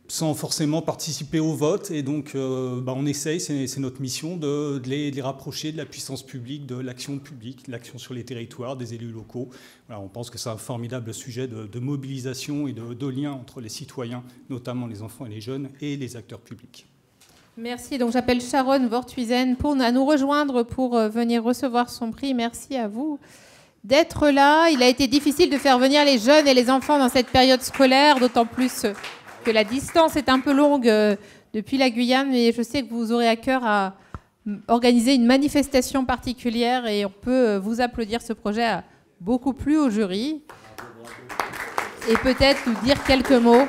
sans forcément participer au vote. Et donc, on essaye, c'est notre mission, de les rapprocher de la puissance publique, de l'action publique, de l'action sur les territoires, des élus locaux. Voilà, on pense que c'est un formidable sujet de mobilisation et de lien entre les citoyens, notamment les enfants et les jeunes, et les acteurs publics. Merci. Donc, j'appelle Sharon Vorthuizen à nous rejoindre pour venir recevoir son prix. Merci à vous d'être là. Il a été difficile de faire venir les jeunes et les enfants dans cette période scolaire, d'autant plus que la distance est un peu longue depuis la Guyane, mais je sais que vous aurez à cœur à organiser une manifestation particulière et on peut vous applaudir. Ce projet a beaucoup plu au jury et peut-être nous dire quelques mots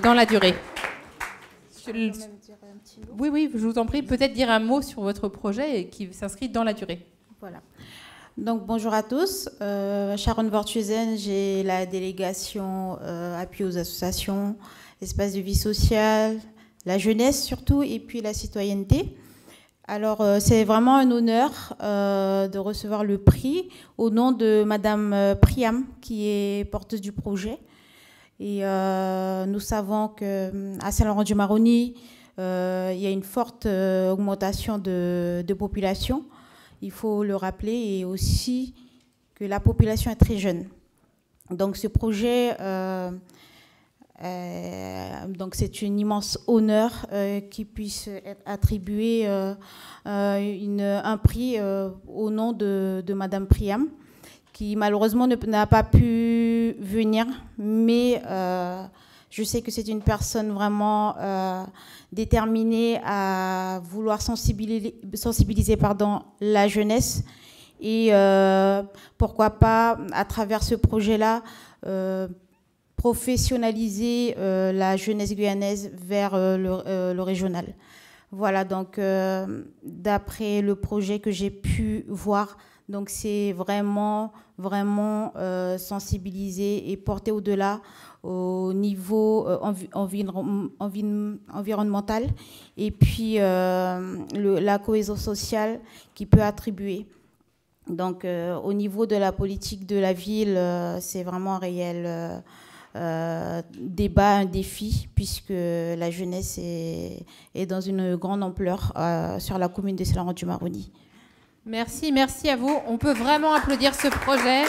dans la durée. Oui, je vous en prie, peut-être dire un mot sur votre projet qui s'inscrit dans la durée. Voilà. Donc bonjour à tous, Sharon Vorthuizen, j'ai la délégation appui aux associations, espace de vie sociale, la jeunesse surtout, et puis la citoyenneté. Alors, c'est vraiment un honneur de recevoir le prix au nom de Madame Priam, qui est porteuse du projet. Et nous savons qu'à Saint-Laurent-du-Maroni, il y a une forte augmentation de population. Il faut le rappeler, et aussi que la population est très jeune. Donc ce projet, donc c'est un immense honneur qu'il puisse être attribué un prix au nom de Madame Priam, qui malheureusement n'a pas pu venir, mais je sais que c'est une personne vraiment déterminée à vouloir sensibiliser la jeunesse. Et pourquoi pas, à travers ce projet-là, professionnaliser la jeunesse guyanaise vers le régional. Voilà, donc d'après le projet que j'ai pu voir, donc c'est vraiment sensibiliser et porter au-delà au niveau environnemental et puis la cohésion sociale qui peut attribuer. Donc au niveau de la politique de la ville, c'est vraiment un réel débat, un défi, puisque la jeunesse est dans une grande ampleur sur la commune de Saint-Laurent-du-Maroni. Merci, merci à vous. On peut vraiment applaudir ce projet.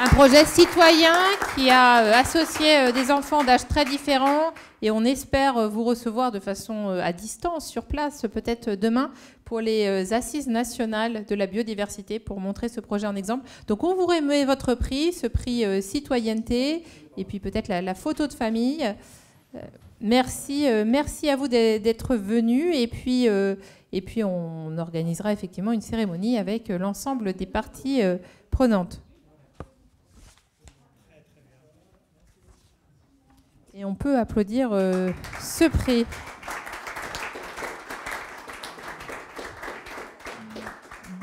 Un projet citoyen qui a associé des enfants d'âges très différents et on espère vous recevoir de façon à distance, sur place, peut-être demain, pour les assises nationales de la biodiversité pour montrer ce projet en exemple. Donc on vous remet votre prix, ce prix citoyenneté et puis peut-être la photo de famille. Merci à vous d'être venus et puis on organisera effectivement une cérémonie avec l'ensemble des parties prenantes. Et on peut applaudir ce prix.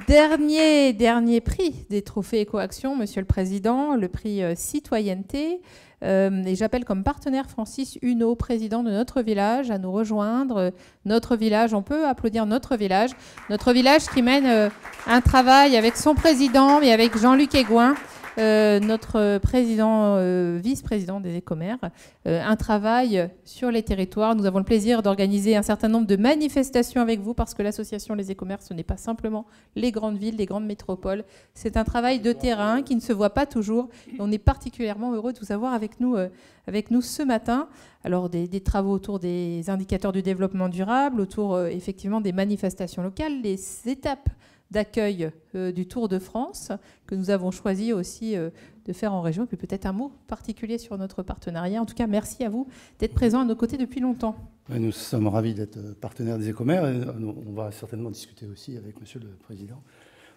Dernier prix des trophées Écoaction, Monsieur le Président, le prix citoyenneté. Et j'appelle comme partenaire Francis Huneau, président de notre village, à nous rejoindre. Notre village, on peut applaudir notre village qui mène un travail avec son président et avec Jean-Luc Aigouin, notre président, vice-président des Écomères, un travail sur les territoires. Nous avons le plaisir d'organiser un certain nombre de manifestations avec vous parce que l'association Les Écomères, ce n'est pas simplement les grandes villes, les grandes métropoles. C'est un travail de terrain qui ne se voit pas toujours. Et on est particulièrement heureux de vous avoir avec nous ce matin. Alors des travaux autour des indicateurs du développement durable, autour effectivement des manifestations locales, les étapes d'accueil du Tour de France que nous avons choisi aussi de faire en région. Et puis peut-être un mot particulier sur notre partenariat. En tout cas, merci à vous d'être présents à nos côtés depuis longtemps. Nous sommes ravis d'être partenaires des Écomères. On va certainement discuter aussi avec Monsieur le Président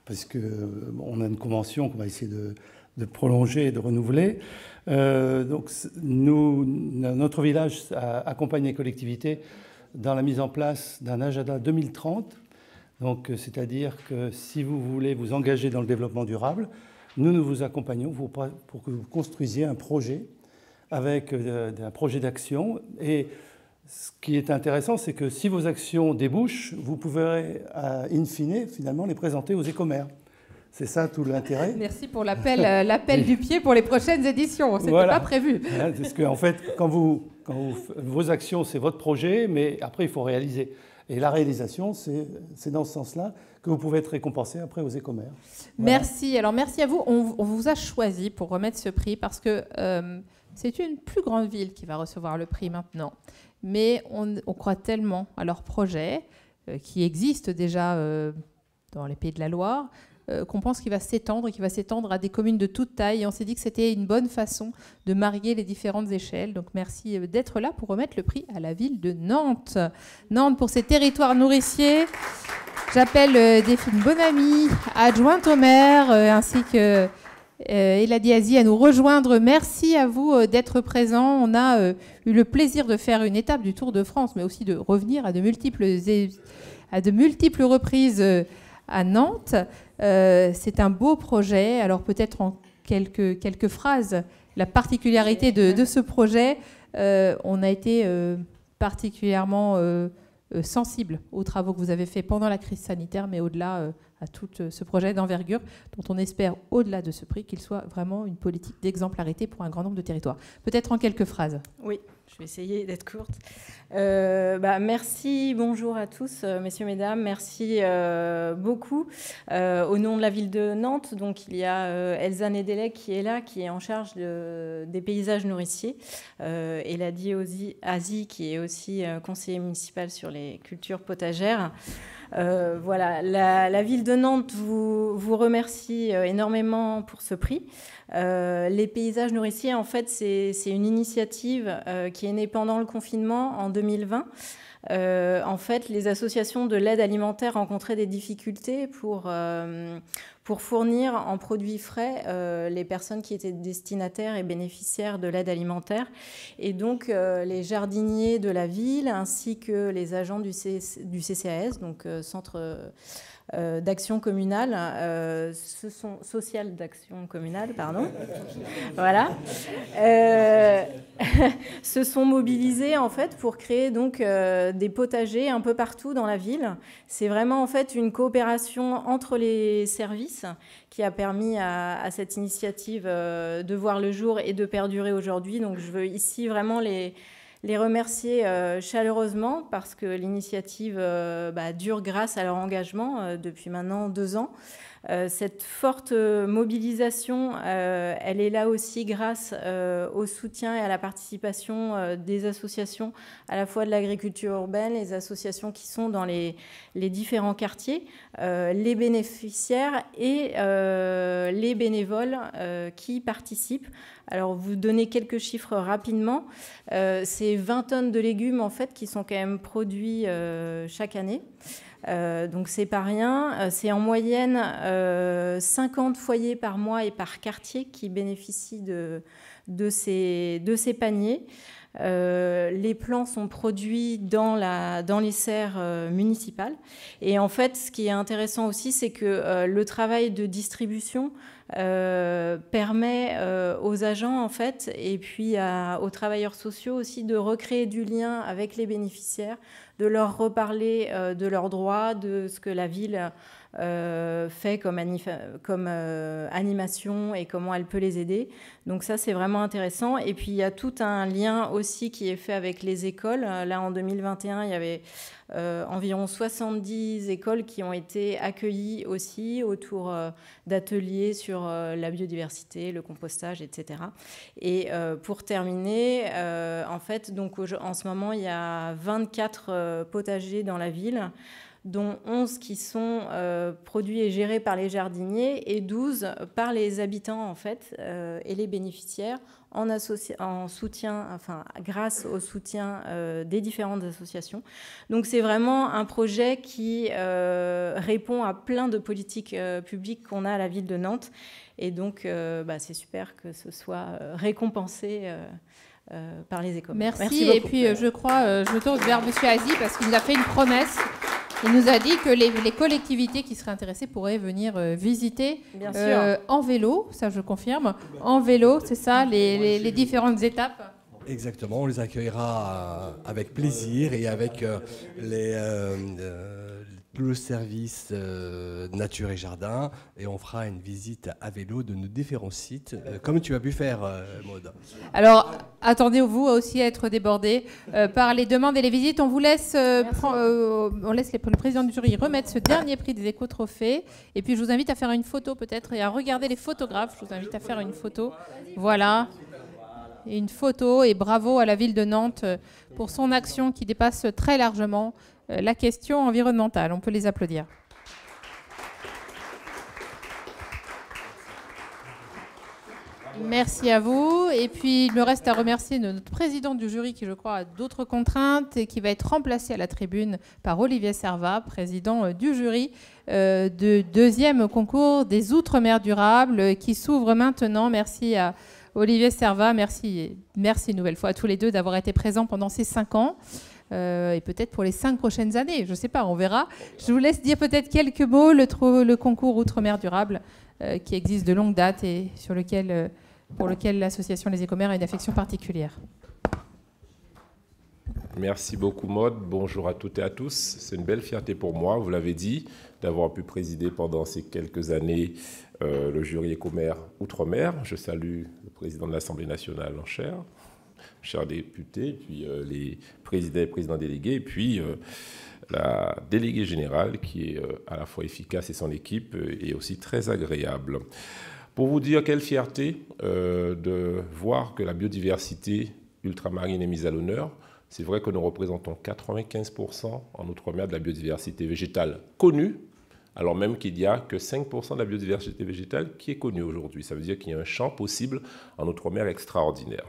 parce qu'on a une convention qu'on va essayer de prolonger et de renouveler. Donc notre village accompagne les collectivités dans la mise en place d'un agenda 2030. Donc, c'est-à-dire que si vous voulez vous engager dans le développement durable, nous vous accompagnons pour que vous construisiez un projet avec un projet d'action. Et ce qui est intéressant, c'est que si vos actions débouchent, vous pouvez, in fine, finalement, les présenter aux Écomères. C'est ça tout l'intérêt. Merci pour l'appel du pied pour les prochaines éditions. Ce n'était pas prévu. Parce qu'en fait, quand vos actions, c'est votre projet, mais après, il faut réaliser. Et la réalisation, c'est dans ce sens-là que vous pouvez être récompensé après aux Écomères. Voilà. Merci. Alors, merci à vous. On vous a choisi pour remettre ce prix parce que c'est une plus grande ville qui va recevoir le prix maintenant. Mais on croit tellement à leur projet qui existe déjà dans les Pays de la Loire qu'on pense qu'il va s'étendre et qu'il va s'étendre à des communes de toute taille. Et on s'est dit que c'était une bonne façon de marier les différentes échelles. Donc merci d'être là pour remettre le prix à la ville de Nantes. Nantes pour ses territoires nourriciers. J'appelle Delphine Bonamy, adjointe au maire, ainsi que Eladi Azi à nous rejoindre. Merci à vous d'être présents. On a eu le plaisir de faire une étape du Tour de France, mais aussi de revenir à de multiples reprises à Nantes. C'est un beau projet. Alors peut-être en quelques phrases, la particularité de ce projet, on a été particulièrement sensible aux travaux que vous avez faits pendant la crise sanitaire, mais au-delà, à tout ce projet d'envergure dont on espère, au-delà de ce prix, qu'il soit vraiment une politique d'exemplarité pour un grand nombre de territoires. Peut-être en quelques phrases. Oui, je vais essayer d'être courte. Merci, bonjour à tous, messieurs, mesdames. Merci beaucoup. Au nom de la ville de Nantes, donc, il y a Elsa Nedelec qui est là, qui est en charge des paysages nourriciers. Et Ladi Azi, qui est aussi conseiller municipal sur les cultures potagères. Voilà, la ville de Nantes vous remercie énormément pour ce prix. Les paysages nourriciers, en fait, c'est une initiative qui est née pendant le confinement en 2020. En fait, les associations de l'aide alimentaire rencontraient des difficultés pour fournir en produits frais les personnes qui étaient destinataires et bénéficiaires de l'aide alimentaire. Et donc, les jardiniers de la ville ainsi que les agents du CCAS, donc Centre d'action communale, social d'action communale, pardon, voilà, se sont mobilisés en fait pour créer donc des potagers un peu partout dans la ville. C'est vraiment en fait une coopération entre les services qui a permis à cette initiative de voir le jour et de perdurer aujourd'hui. Donc je veux ici vraiment les remercier chaleureusement parce que l'initiative dure grâce à leur engagement depuis maintenant 2 ans. Cette forte mobilisation, elle est là aussi grâce au soutien et à la participation des associations, à la fois de l'agriculture urbaine, les associations qui sont dans les différents quartiers, les bénéficiaires et les bénévoles qui participent. Alors, vous donner quelques chiffres rapidement. C'est 20 tonnes de légumes, en fait, qui sont quand même produits chaque année. Donc, c'est pas rien. C'est en moyenne 50 foyers par mois et par quartier qui bénéficient de ces paniers. Les plants sont produits dans les serres municipales. Et en fait, ce qui est intéressant aussi, c'est que le travail de distribution permet aux agents, en fait, et puis aux travailleurs sociaux aussi de recréer du lien avec les bénéficiaires, de leur reparler de leurs droits, de ce que la ville fait comme animation et comment elle peut les aider. Donc ça, c'est vraiment intéressant. Et puis, il y a tout un lien aussi qui est fait avec les écoles. Là, en 2021, il y avait environ 70 écoles qui ont été accueillies aussi autour d'ateliers sur la biodiversité, le compostage, etc. Et pour terminer, en fait, donc, en ce moment, il y a 24 potagers dans la ville, dont 11 qui sont produits et gérés par les jardiniers et 12 par les habitants, en fait, et les bénéficiaires en soutien, enfin, grâce au soutien des différentes associations. Donc, c'est vraiment un projet qui répond à plein de politiques publiques qu'on a à la ville de Nantes. Et donc, c'est super que ce soit récompensé par les écoles. Merci et puis, je crois, je me tourne vers M. Azi parce qu'il nous a fait une promesse. Il nous a dit que les collectivités qui seraient intéressées pourraient venir visiter en vélo, ça je confirme, en vélo, c'est ça, les différentes étapes. Exactement, on les accueillera avec plaisir et avec le service Nature et Jardin, et on fera une visite à vélo de nos différents sites, comme tu as pu faire, Maud. Alors, attendez-vous aussi à être débordés par les demandes et les visites. On vous laisse, on laisse le président du jury remettre ce dernier prix des éco-trophées. Et puis, je vous invite à faire une photo peut-être et à regarder les photographes. Je vous invite à faire une photo. Voilà. Une photo, et bravo à la ville de Nantes pour son action qui dépasse très largement la question environnementale. On peut les applaudir. Merci à vous. Et puis, il me reste à remercier notre président du jury qui, je crois, a d'autres contraintes et qui va être remplacé à la tribune par Olivier Servat, président du jury de 2e concours des Outre-mer durables qui s'ouvre maintenant. Merci à Olivier Servat. Merci une nouvelle fois à tous les deux d'avoir été présents pendant ces 5 ans. Et peut-être pour les 5 prochaines années, je ne sais pas, on verra. Je vous laisse dire peut-être quelques mots, le concours Outre-mer durable qui existe de longue date et pour lequel l'association Les Écomères a une affection particulière. Merci beaucoup, Maude. Bonjour à toutes et à tous. C'est une belle fierté pour moi, vous l'avez dit, d'avoir pu présider pendant ces quelques années le jury Écomer Outre-mer. Je salue le président de l'Assemblée nationale en chair, chers députés, puis les présidents et présidents délégués, et puis la déléguée générale qui est à la fois efficace et son équipe est aussi très agréable. Pour vous dire quelle fierté de voir que la biodiversité ultramarine est mise à l'honneur. C'est vrai que nous représentons 95% en Outre-mer de la biodiversité végétale connue, alors même qu'il n'y a que 5% de la biodiversité végétale qui est connue aujourd'hui. Ça veut dire qu'il y a un champ possible en Outre-mer extraordinaire.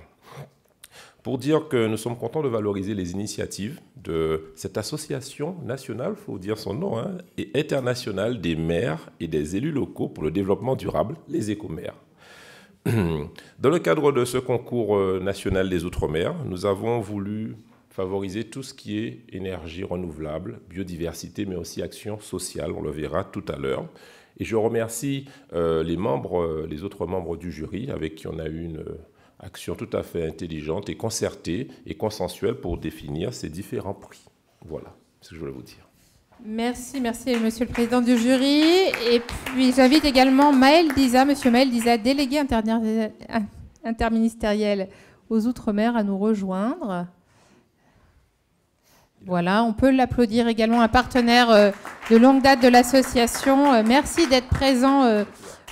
Pour dire que nous sommes contents de valoriser les initiatives de cette association nationale, il faut dire son nom, hein, et internationale des maires et des élus locaux pour le développement durable, les Écomer. Dans le cadre de ce concours national des Outre-mer, nous avons voulu favoriser tout ce qui est énergie renouvelable, biodiversité, mais aussi action sociale, on le verra tout à l'heure. Et je remercie les autres membres du jury avec qui on a eu une action tout à fait intelligente et concertée et consensuelle pour définir ces différents prix. Voilà ce que je voulais vous dire. Merci, merci Monsieur le Président du jury. Et puis j'invite également Maël Diza, Monsieur Maël Diza, délégué interministériel aux Outre-mer, à nous rejoindre. Voilà, on peut l'applaudir également, un partenaire de longue date de l'association. Merci d'être présent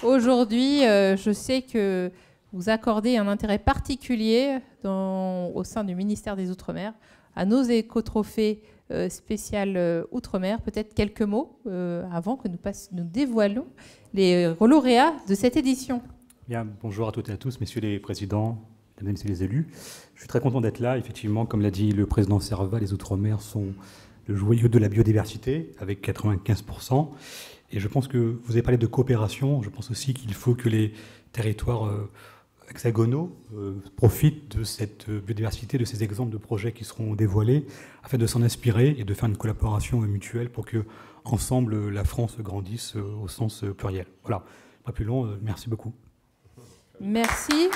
aujourd'hui. Je sais que vous accordez un intérêt particulier au sein du ministère des Outre-mer à nos écotrophées spécial Outre-mer. Peut-être quelques mots avant que nous dévoilons les lauréats de cette édition. Bien, bonjour à toutes et à tous, messieurs les présidents, mesdames et messieurs les élus. Je suis très content d'être là. Effectivement, comme l'a dit le président Servat, les Outre-mer sont le joyau de la biodiversité, avec 95%. Et je pense que vous avez parlé de coopération. Je pense aussi qu'il faut que les territoires hexagonaux profitent de cette biodiversité, de ces exemples de projets qui seront dévoilés, afin de s'en inspirer et de faire une collaboration mutuelle pour que, ensemble, la France grandisse au sens pluriel. Voilà, pas plus long. Merci beaucoup. Merci.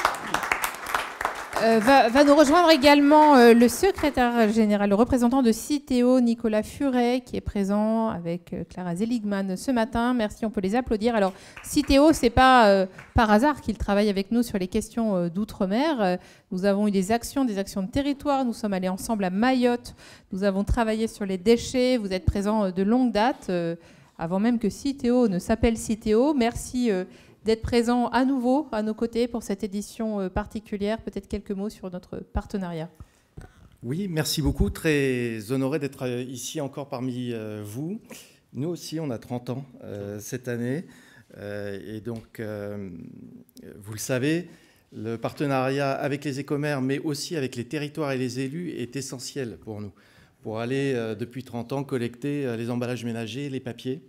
Va nous rejoindre également le secrétaire général, le représentant de Citeo, Nicolas Furet, qui est présent avec Clara Zeligman ce matin. Merci, on peut les applaudir. Alors, Citeo, ce n'est pas par hasard qu'il travaille avec nous sur les questions d'outre-mer. Nous avons eu des actions de territoire. Nous sommes allés ensemble à Mayotte. Nous avons travaillé sur les déchets. Vous êtes présents de longue date, avant même que Citeo ne s'appelle Citeo. Merci d'être présent à nouveau à nos côtés pour cette édition particulière. Peut-être quelques mots sur notre partenariat. Oui, merci beaucoup. Très honoré d'être ici encore parmi vous. Nous aussi, on a 30 ans cette année. Et donc, vous le savez, le partenariat avec les Écomer, mais aussi avec les territoires et les élus, est essentiel pour nous. Pour aller, depuis 30 ans, collecter les emballages ménagers, les papiers.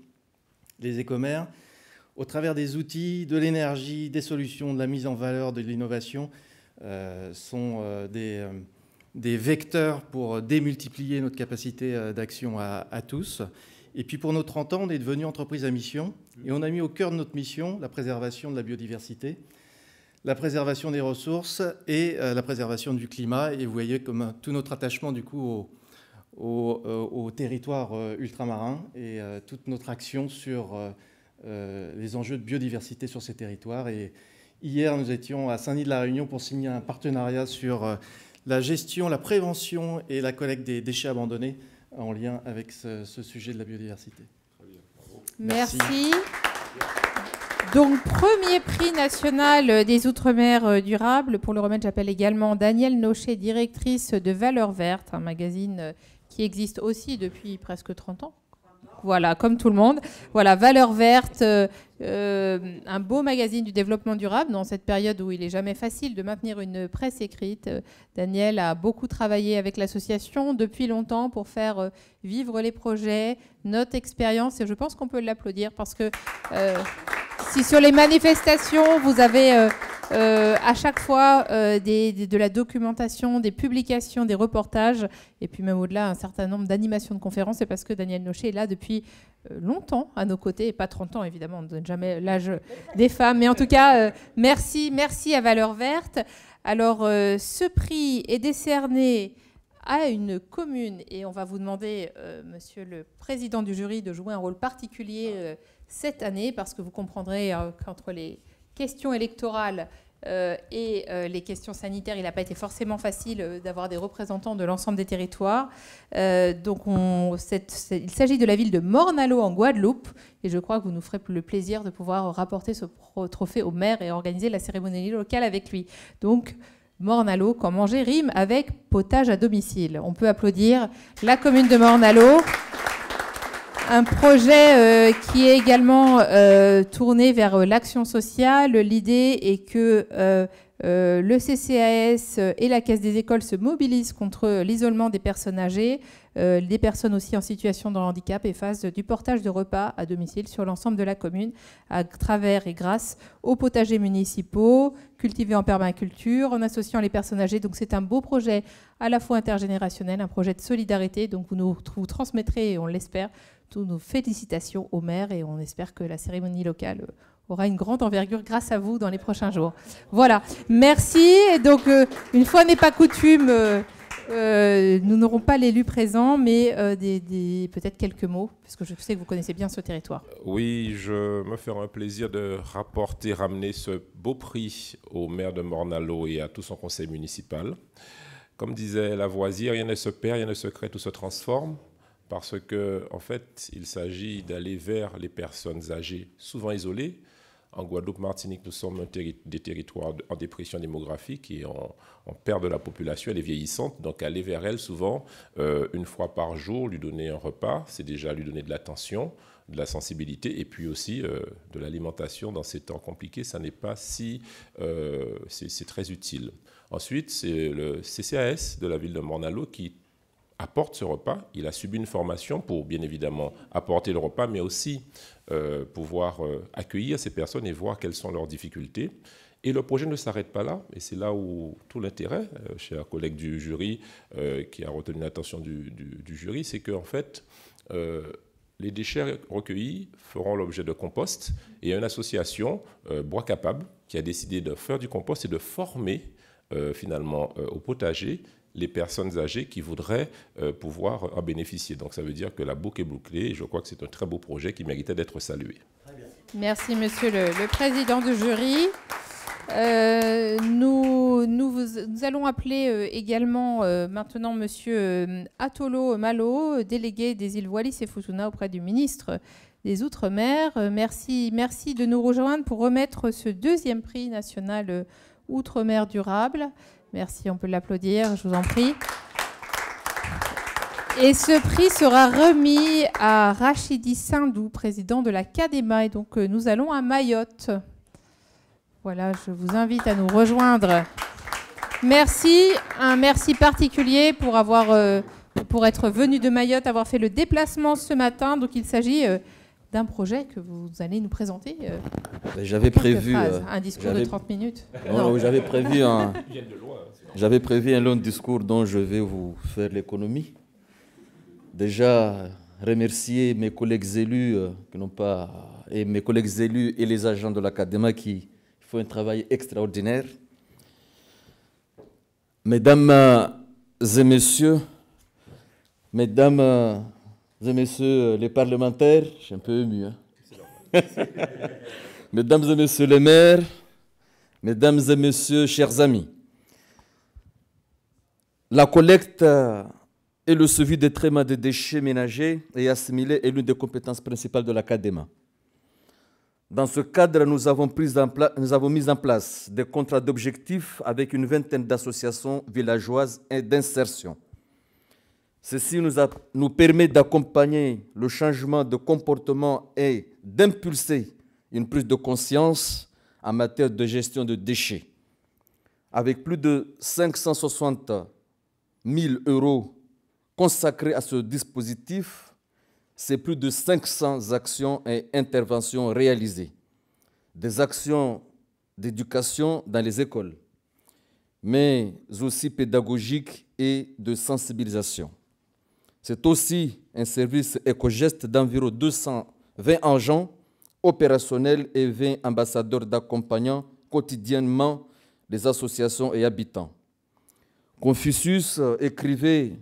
Les Écomer, au travers des outils, de l'énergie, des solutions, de la mise en valeur, de l'innovation, sont des vecteurs pour démultiplier notre capacité d'action à tous. Et puis pour nos 30 ans, on est devenu entreprise à mission et on a mis au cœur de notre mission la préservation de la biodiversité, la préservation des ressources et la préservation du climat. Et vous voyez comme tout notre attachement du coup au territoire ultramarin et toute notre action sur les enjeux de biodiversité sur ces territoires. Et hier, nous étions à Saint-Denis-de-la-Réunion pour signer un partenariat sur la gestion, la prévention et la collecte des déchets abandonnés en lien avec ce sujet de la biodiversité. Merci. Donc, premier prix national des Outre-mer durables. Pour le remettre, j'appelle également Danielle Nochet, directrice de Valeurs Vertes, un magazine qui existe aussi depuis presque 30 ans. Voilà, comme tout le monde. Voilà, Valeurs Vertes, un beau magazine du développement durable dans cette période où il n'est jamais facile de maintenir une presse écrite. Daniel a beaucoup travaillé avec l'association depuis longtemps pour faire vivre les projets, notre expérience, et je pense qu'on peut l'applaudir parce que si sur les manifestations, vous avez à chaque fois de la documentation, des publications, des reportages, et puis même au-delà, un certain nombre d'animations de conférences, c'est parce que Daniel Nochet est là depuis longtemps à nos côtés, et pas 30 ans évidemment, on ne donne jamais l'âge des femmes, mais en tout cas, merci à Valeurs Vertes. Alors, ce prix est décerné à une commune. Et on va vous demander, monsieur le président du jury, de jouer un rôle particulier cette année, parce que vous comprendrez qu'entre les questions électorales et les questions sanitaires, il n'a pas été forcément facile d'avoir des représentants de l'ensemble des territoires. Donc il s'agit de la ville de Morne-à-l'Eau en Guadeloupe, et je crois que vous nous ferez le plaisir de pouvoir rapporter ce trophée au maire et organiser la cérémonie locale avec lui. Donc Morne-à-l'Eau, quand manger rime avec potage à domicile. On peut applaudir la commune de Morne-à-l'Eau. Un projet qui est également tourné vers l'action sociale. L'idée est que le CCAS et la Caisse des écoles se mobilisent contre l'isolement des personnes âgées, des personnes aussi en situation de handicap, et fassent du portage de repas à domicile sur l'ensemble de la commune à travers et grâce aux potagers municipaux cultivés en permaculture, en associant les personnes âgées. Donc c'est un beau projet à la fois intergénérationnel, un projet de solidarité. Donc vous transmettrez, on l'espère, toutes nos félicitations au maire, et on espère que la cérémonie locale aura une grande envergure grâce à vous dans les prochains jours. Voilà, merci. Et donc, une fois n'est pas coutume, nous n'aurons pas l'élu présent, mais peut-être quelques mots, parce que je sais que vous connaissez bien ce territoire. Oui, je me ferai un plaisir de ramener ce beau prix au maire de Morne-à-l'Eau et à tout son conseil municipal. Comme disait Lavoisier, rien ne se perd, rien ne se crée, tout se transforme. Parce qu'en fait, il s'agit d'aller vers les personnes âgées, souvent isolées. En Guadeloupe, Martinique, nous sommes des territoires en dépression démographique et on perd de la population, elle est vieillissante. Donc aller vers elle, souvent, une fois par jour, lui donner un repas, c'est déjà lui donner de l'attention, de la sensibilité, et puis aussi de l'alimentation dans ces temps compliqués. Ça n'est pas si... c'est très utile. Ensuite, c'est le CCAS de la ville de Morne-à-l'Eau qui apporte ce repas. Il a subi une formation pour, bien évidemment, apporter le repas, mais aussi pouvoir accueillir ces personnes et voir quelles sont leurs difficultés. Et le projet ne s'arrête pas là, et c'est là où tout l'intérêt, cher collègue du jury, qui a retenu l'attention du jury, c'est qu'en fait, les déchets recueillis feront l'objet de compost, et il y a une association, Bois Capable, qui a décidé de faire du compost et de former, finalement, au potager, les personnes âgées qui voudraient pouvoir en bénéficier. Donc ça veut dire que la boucle est bouclée, et je crois que c'est un très beau projet qui méritait d'être salué. Merci, monsieur le président du jury. Nous allons appeler également maintenant monsieur Atolo Malo, délégué des îles Wallis et Futuna auprès du ministre des Outre-mer. Merci de nous rejoindre pour remettre ce deuxième prix national Outre-mer durable. Merci, on peut l'applaudir, je vous en prie. Et ce prix sera remis à Rachidi Sindou, président de la CADEMA. Et donc, nous allons à Mayotte. Voilà, je vous invite à nous rejoindre. Merci, un merci particulier pour être venu de Mayotte, avoir fait le déplacement ce matin. Donc, il s'agit d'un projet que vous allez nous présenter. J'avais prévu un discours de 30 minutes. Non, j'avais prévu un long discours dont je vais vous faire l'économie. Déjà, remercier mes collègues élus mes collègues élus et les agents de l'Académie qui font un travail extraordinaire. Mesdames et messieurs, les parlementaires, je suis un peu ému. Hein? Mesdames et messieurs les maires, mesdames et messieurs, chers amis, la collecte et le suivi des traitements des déchets ménagers et assimilés est l'une des compétences principales de l'Académie. Dans ce cadre, nous avons mis en place des contrats d'objectifs avec une vingtaine d'associations villageoises et d'insertion. Ceci nous permet d'accompagner le changement de comportement et d'impulser une prise de conscience en matière de gestion de déchets. Avec plus de 560 000 € consacrés à ce dispositif, c'est plus de 500 actions et interventions réalisées. Des actions d'éducation dans les écoles, mais aussi pédagogiques et de sensibilisation. C'est aussi un service éco-geste d'environ 220 agents opérationnels et 20 ambassadeurs d'accompagnant quotidiennement les associations et habitants. Confucius écrivait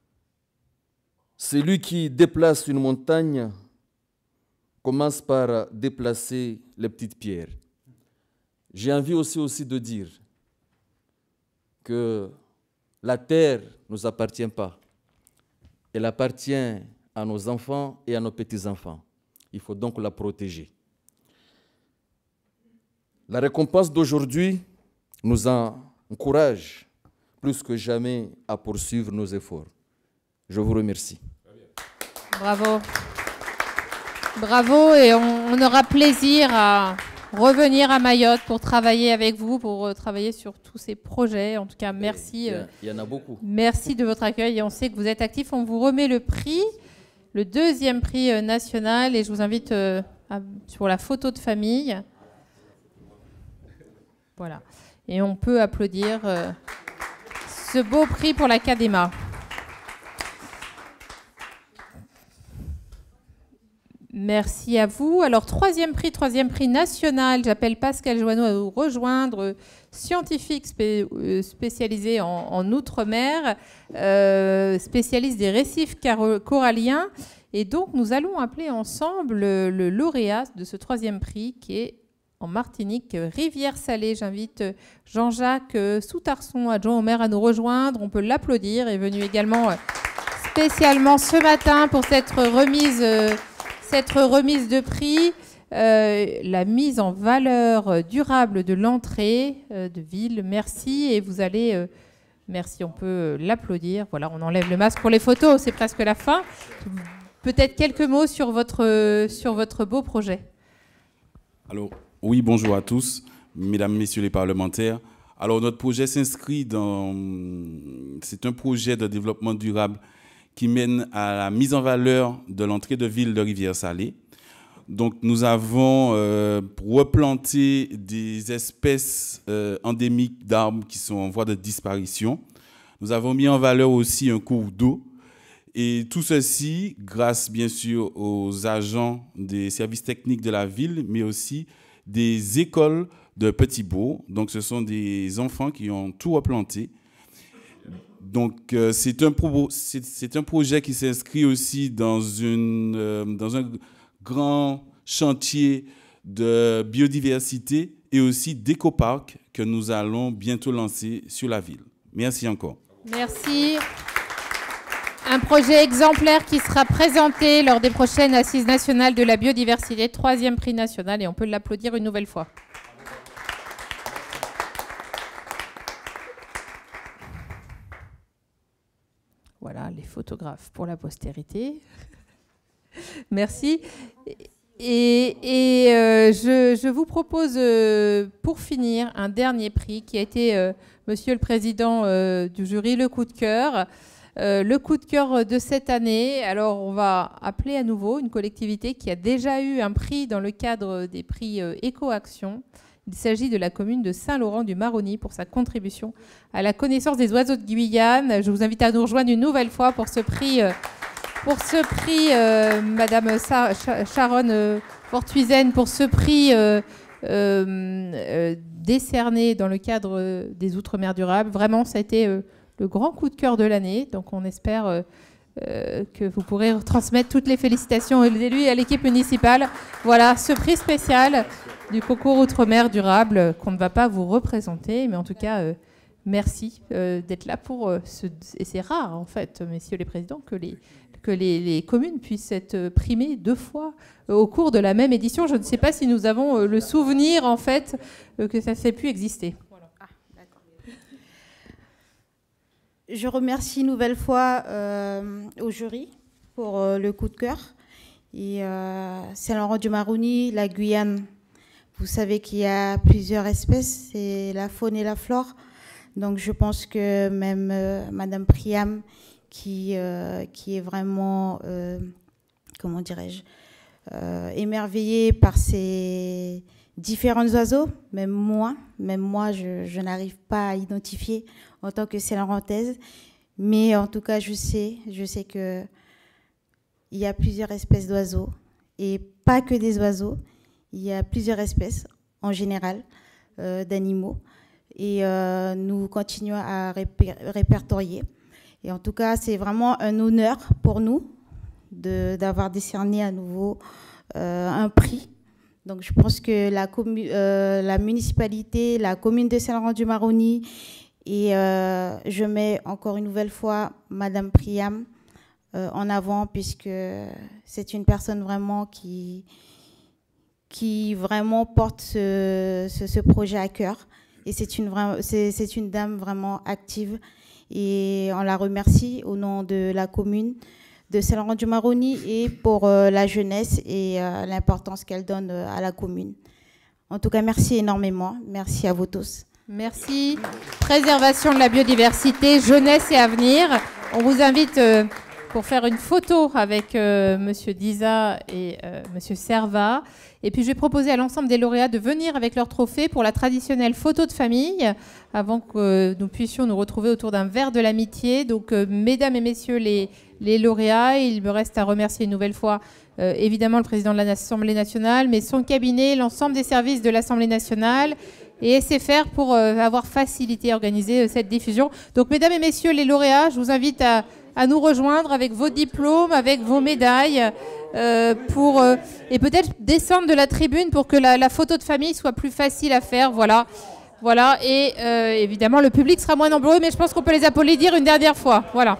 « Celui qui déplace une montagne commence par déplacer les petites pierres. » J'ai envie aussi de dire que la terre ne nous appartient pas. Elle appartient à nos enfants et à nos petits-enfants. Il faut donc la protéger. La récompense d'aujourd'hui nous encourage plus que jamais à poursuivre nos efforts. Je vous remercie. Bravo. Bravo, et on aura plaisir à revenir à Mayotte pour travailler avec vous, pour travailler sur tous ces projets. En tout cas, merci. Il y en a beaucoup. Merci de votre accueil et on sait que vous êtes actif. On vous remet le prix, le 2e prix national, et je vous invite sur la photo de famille. Voilà. Et on peut applaudir ce beau prix pour la CADEMA. Merci à vous. Alors, 3e prix national. J'appelle Pascal Joanneau à nous rejoindre, scientifique spécialisé en Outre-mer, spécialiste des récifs coralliens. Et donc, nous allons appeler ensemble le lauréat de ce 3e prix qui est en Martinique, Rivière-Salée. J'invite Jean-Jacques Soutarson, adjoint au maire, à nous rejoindre. On peut l'applaudir. Il est venu également spécialement ce matin pour cette remise de prix, la mise en valeur durable de l'entrée de ville. Merci. Et vous allez... merci, on peut l'applaudir. Voilà, on enlève le masque pour les photos, c'est presque la fin. Peut-être quelques mots sur votre beau projet. Alors, oui, bonjour à tous, mesdames, messieurs les parlementaires. Alors, notre projet s'inscrit dans... C'est un projet de développement durable qui mène à la mise en valeur de l'entrée de ville de Rivière-Salée. Donc, nous avons replanté des espèces endémiques d'arbres qui sont en voie de disparition. Nous avons mis en valeur aussi un cours d'eau. Et tout ceci grâce, bien sûr, aux agents des services techniques de la ville, mais aussi des écoles de Petit-Bourg. Donc, ce sont des enfants qui ont tout replanté. Donc, c'est un projet qui s'inscrit aussi dans un grand chantier de biodiversité et aussi d'éco-parc que nous allons bientôt lancer sur la ville. Merci encore. Merci. Un projet exemplaire qui sera présenté lors des prochaines Assises nationales de la biodiversité, 3e prix national, et on peut l'applaudir une nouvelle fois. Voilà, les photographes pour la postérité. Merci. Et je vous propose, pour finir, un dernier prix qui a été, Monsieur le Président du jury, le coup de cœur. Le coup de cœur de cette année, alors on va appeler à nouveau une collectivité qui a déjà eu un prix dans le cadre des prix Éco-Action. Il s'agit de la commune de Saint-Laurent-du-Maroni pour sa contribution à la connaissance des oiseaux de Guyane. Je vous invite à nous rejoindre une nouvelle fois pour ce prix, Madame Sharon Fortuizen, pour ce prix décerné dans le cadre des Outre-mer durables. Vraiment, ça a été le grand coup de cœur de l'année. Donc on espère que vous pourrez transmettre toutes les félicitations aux élus et à l'équipe municipale. Voilà, ce prix spécial du concours Outre-mer durable qu'on ne va pas vous représenter. Mais en tout cas, merci d'être là pour... et c'est rare, en fait, messieurs les présidents, que les communes puissent être primées 2 fois au cours de la même édition. Je ne sais pas si nous avons le souvenir, en fait, que ça s'est pu exister. Je remercie une nouvelle fois au jury pour le coup de cœur. Et Saint-Laurent-du-Maroni, la Guyane, vous savez qu'il y a plusieurs espèces, c'est la faune et la flore. Donc je pense que même Madame Priam, qui est vraiment, comment dirais-je, émerveillée par ces différents oiseaux, même moi, je n'arrive pas à identifier en tant que Saint-Laurentaise, mais en tout cas, je sais qu'il y a plusieurs espèces d'oiseaux, et pas que des oiseaux, il y a plusieurs espèces en général d'animaux, et nous continuons à répertorier. Et en tout cas, c'est vraiment un honneur pour nous d'avoir décerné à nouveau un prix. Donc je pense que la municipalité, la commune de Saint-Laurent-du-Maroni, et je mets encore une nouvelle fois Madame Priam en avant, puisque c'est une personne vraiment qui vraiment porte ce projet à cœur. Et c'est une dame vraiment active. Et on la remercie au nom de la commune de Saint-Laurent-du-Maroni et pour la jeunesse et l'importance qu'elle donne à la commune. En tout cas, merci énormément. Merci à vous tous. Merci. Préservation de la biodiversité, jeunesse et avenir. On vous invite pour faire une photo avec Monsieur Diza et Monsieur Serva. Et puis, je vais proposer à l'ensemble des lauréats de venir avec leur trophée pour la traditionnelle photo de famille, avant que nous puissions nous retrouver autour d'un verre de l'amitié. Donc, mesdames et messieurs les lauréats, il me reste à remercier une nouvelle fois, évidemment, le président de l'Assemblée nationale, mais son cabinet, l'ensemble des services de l'Assemblée nationale et SFR pour avoir facilité et organisé cette diffusion. Donc, mesdames et messieurs les lauréats, je vous invite à nous rejoindre avec vos diplômes, avec vos médailles, et peut-être descendre de la tribune pour que la photo de famille soit plus facile à faire. Voilà. Et évidemment, le public sera moins nombreux, mais je pense qu'on peut les applaudir une dernière fois. Voilà.